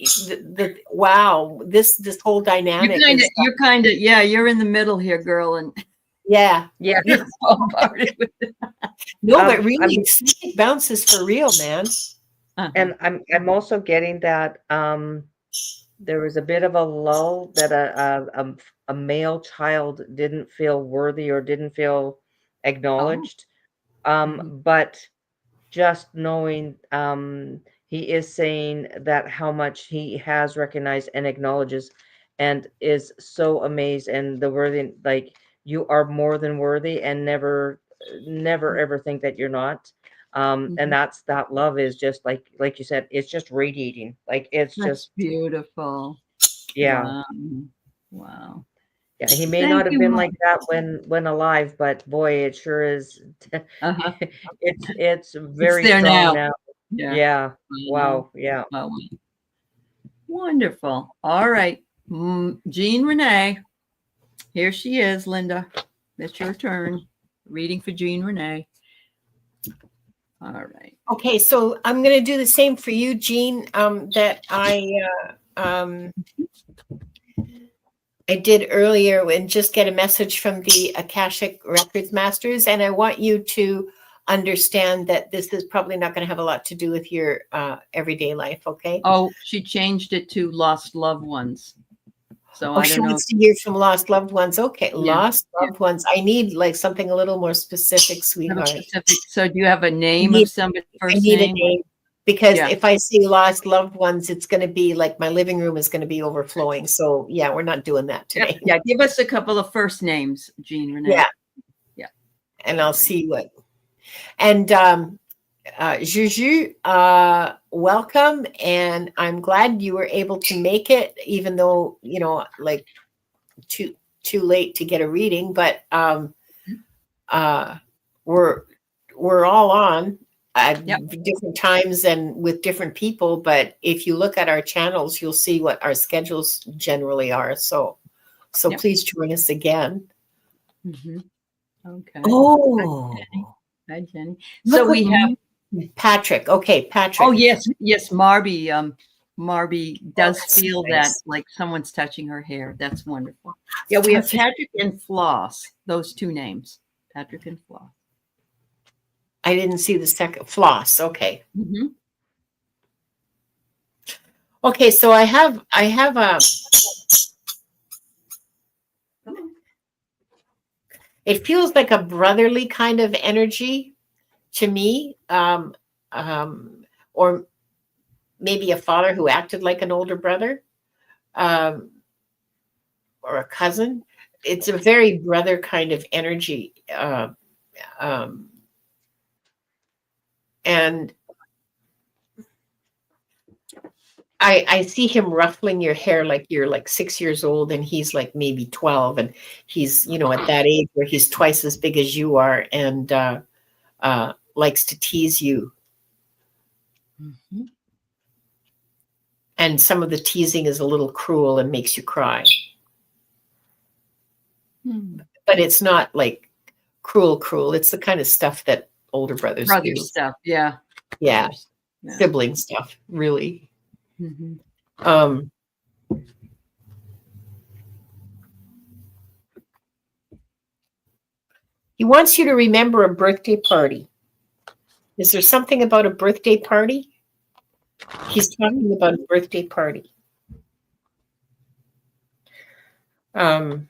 [SPEAKER 2] wow, this whole dynamic.
[SPEAKER 1] You're kind of, you're in the middle here, girl, and
[SPEAKER 2] yeah. No, but really, psychic bounces for real, man.
[SPEAKER 3] And I'm also getting that there was a bit of a lull that a male child didn't feel worthy or didn't feel acknowledged. But just knowing he is saying that how much he has recognized and acknowledges, and is so amazed, and the worthy, like, you are more than worthy, and never ever think that you're not. And that love is just like you said, it's just radiating. Like, it's just
[SPEAKER 1] beautiful.
[SPEAKER 3] Yeah.
[SPEAKER 1] Wow.
[SPEAKER 3] Yeah, he may not have been like that when alive, but boy, it sure is. It's very
[SPEAKER 1] there
[SPEAKER 3] strong
[SPEAKER 1] now.
[SPEAKER 3] now. Yeah. Wow. Yeah.
[SPEAKER 1] Wow. Wonderful. All right. Jean Renee. Here she is, Linda. It's your turn. Reading for Jean Renee. All right.
[SPEAKER 2] Okay, so I'm going to do the same for you, Jean, that I did earlier, and just get a message from the Akashic Records Masters. And I want you to understand that this is probably not going to have a lot to do with your everyday life, okay?
[SPEAKER 1] Oh, she changed it to lost loved ones. So
[SPEAKER 2] Oh,
[SPEAKER 1] I
[SPEAKER 2] she
[SPEAKER 1] don't know.
[SPEAKER 2] wants to hear from lost loved ones. Okay,
[SPEAKER 1] Yeah,
[SPEAKER 2] lost loved ones. I need like something a little more specific, sweetheart.
[SPEAKER 1] So do you have a name
[SPEAKER 2] need-
[SPEAKER 1] of somebody?
[SPEAKER 2] I
[SPEAKER 1] First
[SPEAKER 2] need a
[SPEAKER 1] name?
[SPEAKER 2] name, because
[SPEAKER 1] Yeah.
[SPEAKER 2] if I say lost loved ones, it's going to be like my living room is going to be overflowing. So yeah, we're not doing that
[SPEAKER 1] Yeah,
[SPEAKER 2] today.
[SPEAKER 1] yeah. Give us a couple of first names, Jean Renee.
[SPEAKER 2] Yeah.
[SPEAKER 1] Yeah.
[SPEAKER 2] And I'll see what. And Juju, welcome. And I'm glad you were able to make it, even though, you know, like too late to get a reading, but we're all on at different times and with different people. But if you look at our channels, you'll see what our schedules generally are. So please join us again.
[SPEAKER 1] Mm-hmm. Okay.
[SPEAKER 2] Oh,
[SPEAKER 1] hi, Jenny. So we have
[SPEAKER 2] Patrick. Okay, Patrick.
[SPEAKER 1] Oh yes, Marby. Marby does
[SPEAKER 2] that's
[SPEAKER 1] feel
[SPEAKER 2] nice.
[SPEAKER 1] that like someone's touching her hair. That's wonderful. Yeah, we have Patrick and Floss. Those two names, Patrick and Floss.
[SPEAKER 2] I didn't see the second. Floss. Okay.
[SPEAKER 1] Mm-hmm.
[SPEAKER 2] Okay, so I have a. It feels like a brotherly kind of energy to me, or maybe a father who acted like an older brother, or a cousin. It's a very brother kind of energy, and I see him ruffling your hair like you're like 6 years old and he's like maybe 12, and he's, you know, at that age where he's twice as big as you are, and likes to tease you.
[SPEAKER 1] Mm-hmm.
[SPEAKER 2] And some of the teasing is a little cruel and makes you cry.
[SPEAKER 1] Hmm.
[SPEAKER 2] But it's not like cruel. It's the kind of stuff that older brothers
[SPEAKER 1] Brother
[SPEAKER 2] do.
[SPEAKER 1] stuff, yeah.
[SPEAKER 2] Yeah.
[SPEAKER 1] Yeah.
[SPEAKER 2] Sibling stuff, really.
[SPEAKER 1] Mm-hmm.
[SPEAKER 2] He wants you to remember a birthday party. Is there something about a birthday party? He's talking about a birthday party. Does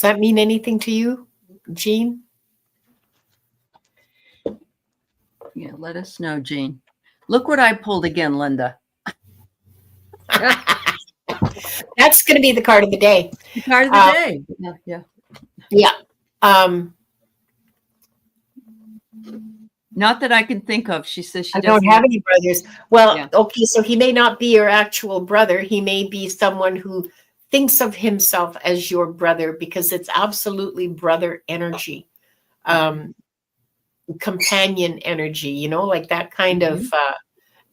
[SPEAKER 2] that mean anything to you, Jean?
[SPEAKER 1] Yeah, let us know, Jean. Look what I pulled again, Linda.
[SPEAKER 2] That's going to be the card of the day.
[SPEAKER 1] The card of the day. Yeah. Not that I can think of. She says she
[SPEAKER 2] doesn't have any brothers. Well, okay, so he may not be your actual brother. He may be someone who thinks of himself as your brother, because it's absolutely brother energy, companion energy, you know, like that kind of,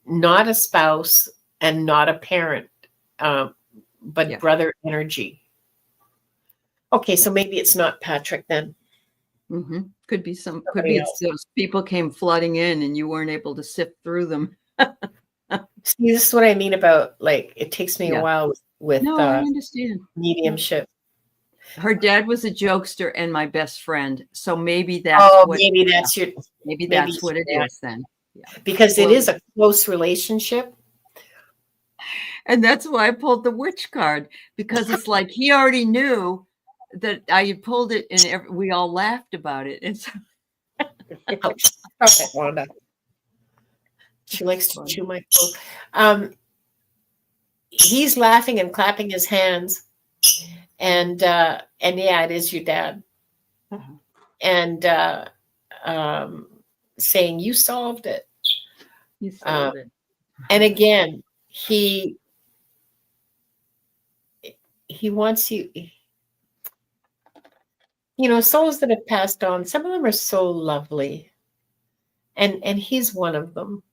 [SPEAKER 2] not a spouse and not a parent, but brother energy. Okay, so maybe it's not Patrick then.
[SPEAKER 1] Mm-hmm. Could be those people came flooding in and you weren't able to sift through them.
[SPEAKER 2] See, this is what I mean about, like, it takes me a while with
[SPEAKER 1] I understand.
[SPEAKER 2] mediumship.
[SPEAKER 1] Her dad was a jokester and my best friend, so maybe that's what it is then. Yeah.
[SPEAKER 2] Because it is a close relationship.
[SPEAKER 1] And that's why I pulled the witch card, because it's like he already knew that I had pulled it, and we all laughed about it. And so
[SPEAKER 2] Wanda. She likes to chew my coat. He's laughing and clapping his hands, and yeah, it is your dad, and saying you solved it.
[SPEAKER 1] You solved it.
[SPEAKER 2] And again, he wants you. You know, souls that have passed on, some of them are so lovely. And he's one of them,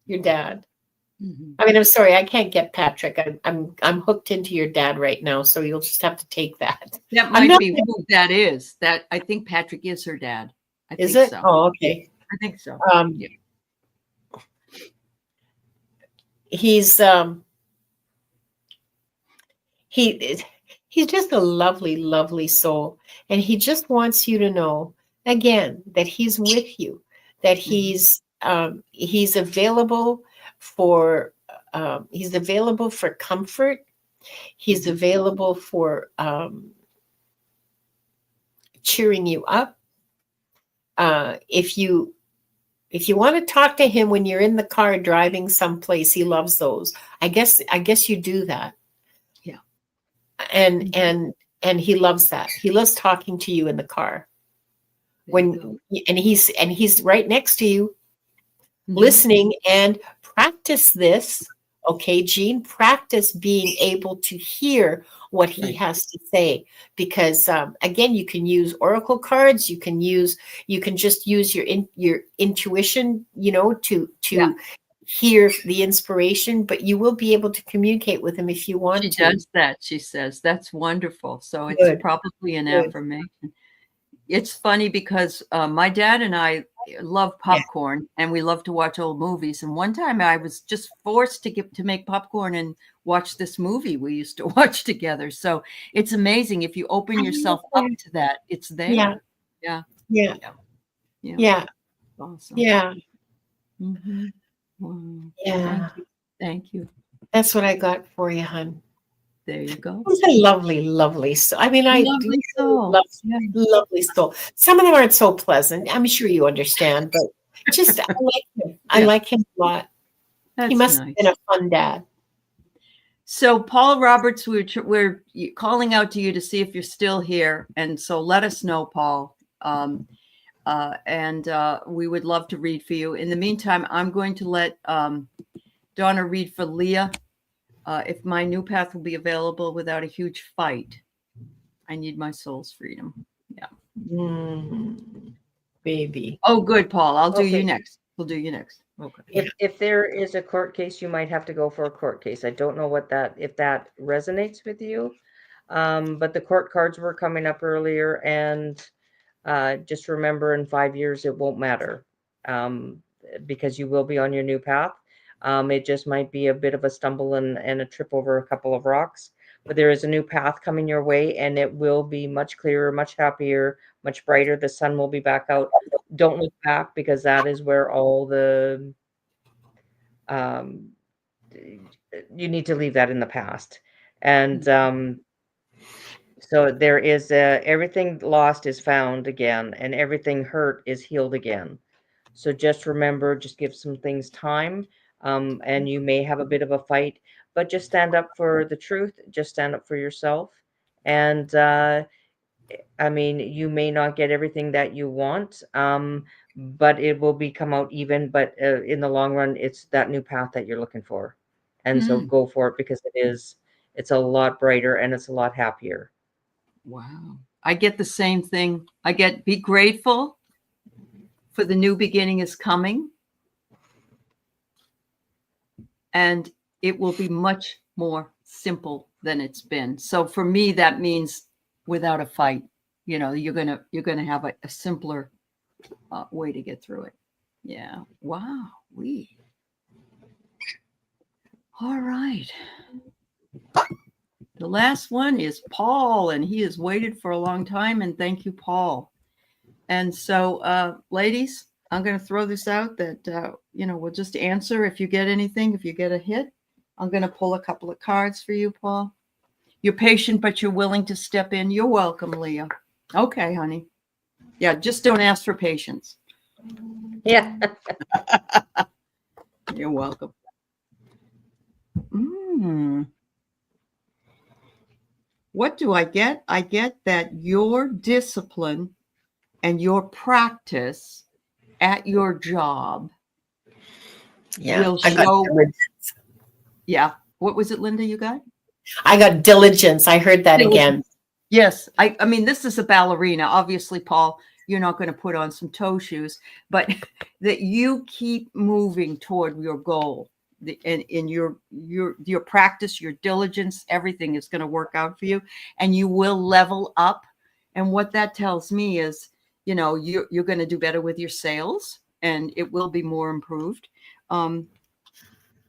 [SPEAKER 2] your dad.
[SPEAKER 1] Mhm.
[SPEAKER 2] I mean, I'm sorry, I can't get Patrick. I'm hooked into your dad right now, so you'll just have to take that.
[SPEAKER 1] That
[SPEAKER 2] I'm
[SPEAKER 1] might
[SPEAKER 2] not-
[SPEAKER 1] be who that is. That I think Patrick is her dad. I
[SPEAKER 2] Is
[SPEAKER 1] think
[SPEAKER 2] it?
[SPEAKER 1] so.
[SPEAKER 2] Oh, okay.
[SPEAKER 1] I think so.
[SPEAKER 2] Um,
[SPEAKER 1] Yeah.
[SPEAKER 2] he's he's just a lovely, lovely soul, and he just wants you to know again that he's with you, that he's available for comfort. He's available for cheering you up. If you want to talk to him when you're in the car driving someplace, he loves those. I guess you do that.
[SPEAKER 1] Yeah.
[SPEAKER 2] And he loves that. He loves talking to you in the car.
[SPEAKER 1] There you go.
[SPEAKER 2] And he's right next to you,
[SPEAKER 1] Mhm.
[SPEAKER 2] listening. And practice this. Okay, Jean, practice being able to hear what he
[SPEAKER 1] Right.
[SPEAKER 2] has to say, because again, you can use oracle cards. You can just use your intuition, to
[SPEAKER 1] Yeah.
[SPEAKER 2] hear the inspiration. But you will be able to communicate with him if you want
[SPEAKER 1] She
[SPEAKER 2] to.
[SPEAKER 1] does that. She says that's wonderful. So it's
[SPEAKER 2] Good.
[SPEAKER 1] probably an
[SPEAKER 2] Good.
[SPEAKER 1] affirmation. It's funny because my dad and I love popcorn and we love to watch old movies. And one time I was just forced to make popcorn and watch this movie we used to watch together. So it's amazing if you open yourself up to that, it's there.
[SPEAKER 2] Yeah.
[SPEAKER 1] Yeah.
[SPEAKER 2] Yeah.
[SPEAKER 1] Yeah.
[SPEAKER 2] Yeah.
[SPEAKER 1] Awesome.
[SPEAKER 2] Yeah.
[SPEAKER 1] Mhm. Wow.
[SPEAKER 2] Yeah.
[SPEAKER 1] Thank you.
[SPEAKER 2] That's what I got for you, hon.
[SPEAKER 1] There you go.
[SPEAKER 2] It's a lovely, lovely soul. I mean, I
[SPEAKER 1] Lovely soul.
[SPEAKER 2] love
[SPEAKER 1] Yeah.
[SPEAKER 2] lovely soul. Some of them aren't so pleasant. I'm sure you understand, but just I like him. I
[SPEAKER 1] Yeah.
[SPEAKER 2] like him a lot.
[SPEAKER 1] That's
[SPEAKER 2] He must
[SPEAKER 1] nice.
[SPEAKER 2] have been a fun dad.
[SPEAKER 1] So Paul Roberts, we're calling out to you to see if you're still here. And so let us know, Paul. And we would love to read for you. In the meantime, I'm going to let Donna read for Leah. If my new path will be available without a huge fight. I need my soul's freedom. Yeah.
[SPEAKER 2] Baby.
[SPEAKER 1] Oh, good, Paul. I'll do you
[SPEAKER 3] Okay.
[SPEAKER 1] next. We'll do you next. Okay.
[SPEAKER 3] If there is a court case, you might have to go for a court case. I don't know if that resonates with you. But the court cards were coming up earlier, and just remember in 5 years, it won't matter because you will be on your new path. It just might be a bit of a stumble and a trip over a couple of rocks, but there is a new path coming your way, and it will be much clearer, much happier, much brighter. The sun will be back out. Don't look back, because that is where all the you need to leave that in the past. And so there is everything lost is found again, and everything hurt is healed again. So just remember, just give some things time, and you may have a bit of a fight, but just stand up for the truth. Just stand up for yourself. And I mean, you may not get everything that you want, but it will come out even. But in the long run, it's that new path that you're looking for. And so go for it, because it's a lot brighter and it's a lot happier.
[SPEAKER 1] Wow. I get the same thing. I get be grateful for the new beginning is coming. And it will be much more simple than it's been. So for me, that means without a fight, you're gonna have a simpler way to get through it. Yeah. Wow. All right. The last one is Paul, and he has waited for a long time. And thank you, Paul. And so, ladies, I'm going to throw this out that, we'll just answer if you get anything, if you get a hit. I'm going to pull a couple of cards for you, Paul. You're patient, but you're willing to step in. You're welcome, Leah. Okay, honey. Yeah, just don't ask for patience.
[SPEAKER 3] Yeah.
[SPEAKER 1] You're welcome. What do I get? I get that your discipline and your practice at your job will show. Yeah. What was it, Linda, you got?
[SPEAKER 2] I got diligence. I heard that again.
[SPEAKER 1] Yes. I mean, this is a ballerina. Obviously, Paul, you're not going to put on some toe shoes, but that you keep moving toward your goal. in your practice, your diligence, everything is going to work out for you, and you will level up. And what that tells me is, you're going to do better with your sales, and it will be more improved. And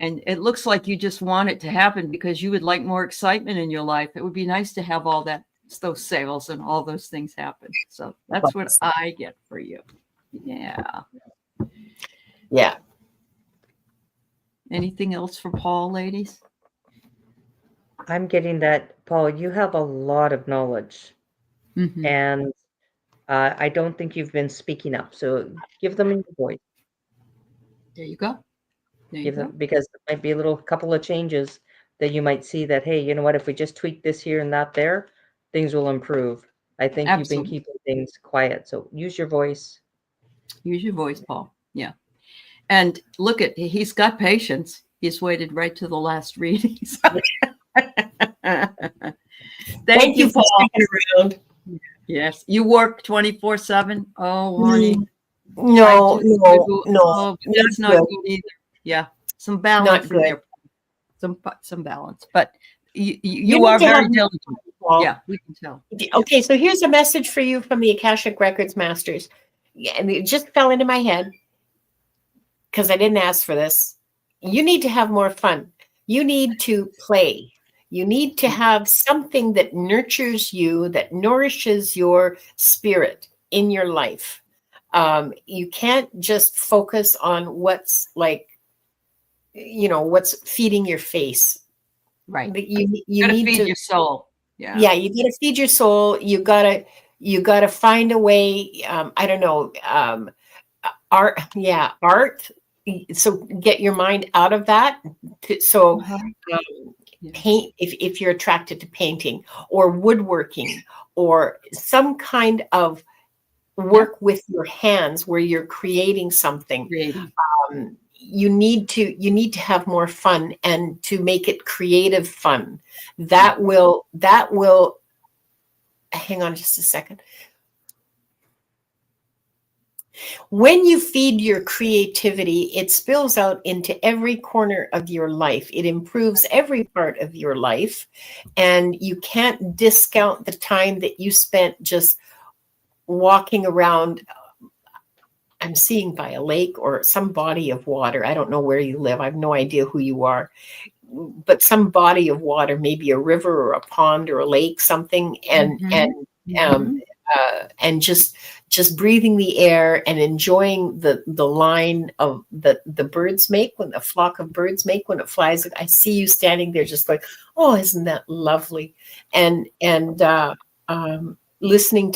[SPEAKER 1] it looks like you just want it to happen because you would like more excitement in your life. It would be nice to have all those sales and all those things happen. So that's what I get for you. Yeah.
[SPEAKER 2] Yeah.
[SPEAKER 1] Anything else for Paul, ladies?
[SPEAKER 3] I'm getting that, Paul, you have a lot of knowledge,
[SPEAKER 1] Mhm.
[SPEAKER 3] and I don't think you've been speaking up. So give them your voice.
[SPEAKER 1] There you go.
[SPEAKER 3] Give them, because there might be a couple of changes that you might see that, hey, you know what, if we just tweak this here and that there, things will improve. I think you've been keeping things quiet. So use your voice.
[SPEAKER 1] Use your voice, Paul. Yeah. And look he's got patience. He's waited right to the last reading. Thank you,
[SPEAKER 2] for
[SPEAKER 1] Paul.
[SPEAKER 2] sticking around.
[SPEAKER 1] Yes. You work 24/7. Oh, honey.
[SPEAKER 2] No.
[SPEAKER 1] Oh, that's not good either. Yeah. Some balance in there. Some balance. But you are very diligent. Yeah, we can tell.
[SPEAKER 2] Okay, so here's a message for you from the Akashic Records Masters. Yeah, and it just fell into my head because I didn't ask for this. You need to have more fun. You need to play. You need to have something that nurtures you, that nourishes your spirit in your life. You can't just focus on what's what's feeding your face.
[SPEAKER 1] Right.
[SPEAKER 2] You
[SPEAKER 1] need to feed your soul.
[SPEAKER 2] Yeah, you got to feed your soul. You got to find a way. I don't know. Art. Yeah, art. So get your mind out of that. Paint, if you're attracted to painting or woodworking or some kind of work with your hands where you're creating something. You need to have more fun, and to make it creative fun. That will hang on just a second. When you feed your creativity, it spills out into every corner of your life. It improves every part of your life, and you can't discount the time that you spent just walking around. I'm seeing by a lake or some body of water. I don't know where you live. I have no idea who you are, but some body of water, maybe a river or a pond or a lake, something, and just breathing the air and enjoying the line of the birds make when the flock of birds make when it flies. I see you standing there just like, oh, isn't that lovely? And listening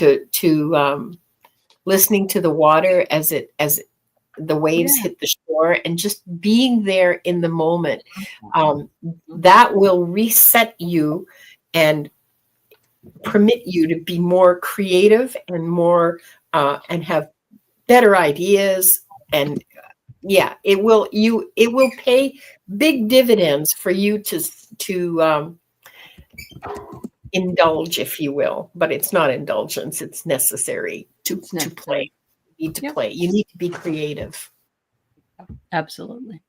[SPEAKER 2] to the water as the waves hit the shore, and just being there in the moment, that will reset you and permit you to be more creative and more and have better ideas. And it will pay big dividends for you to indulge, if you will, but it's not indulgence. It's necessary to play. You need to play. You need to be creative.
[SPEAKER 1] Absolutely.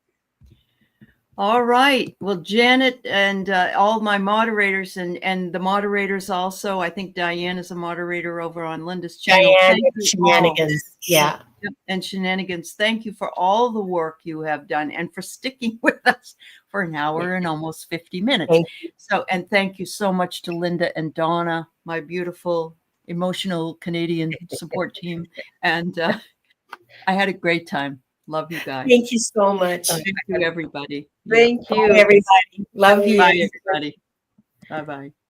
[SPEAKER 1] All right. Well, Janet and all my moderators and the moderators also. I think Diane is a moderator over on Linda's channel.
[SPEAKER 2] Shenanigans. Yeah.
[SPEAKER 1] And Shenanigans. Thank you for all the work you have done and for sticking with us for an hour and almost 50 minutes. And thank you so much to Linda and Donna, my beautiful emotional Canadian support team. And I had a great time. Love you guys.
[SPEAKER 2] Thank you so much.
[SPEAKER 1] Thank you, everybody.
[SPEAKER 3] Thank you,
[SPEAKER 2] everybody. Love you.
[SPEAKER 1] Bye, everybody. Bye-bye.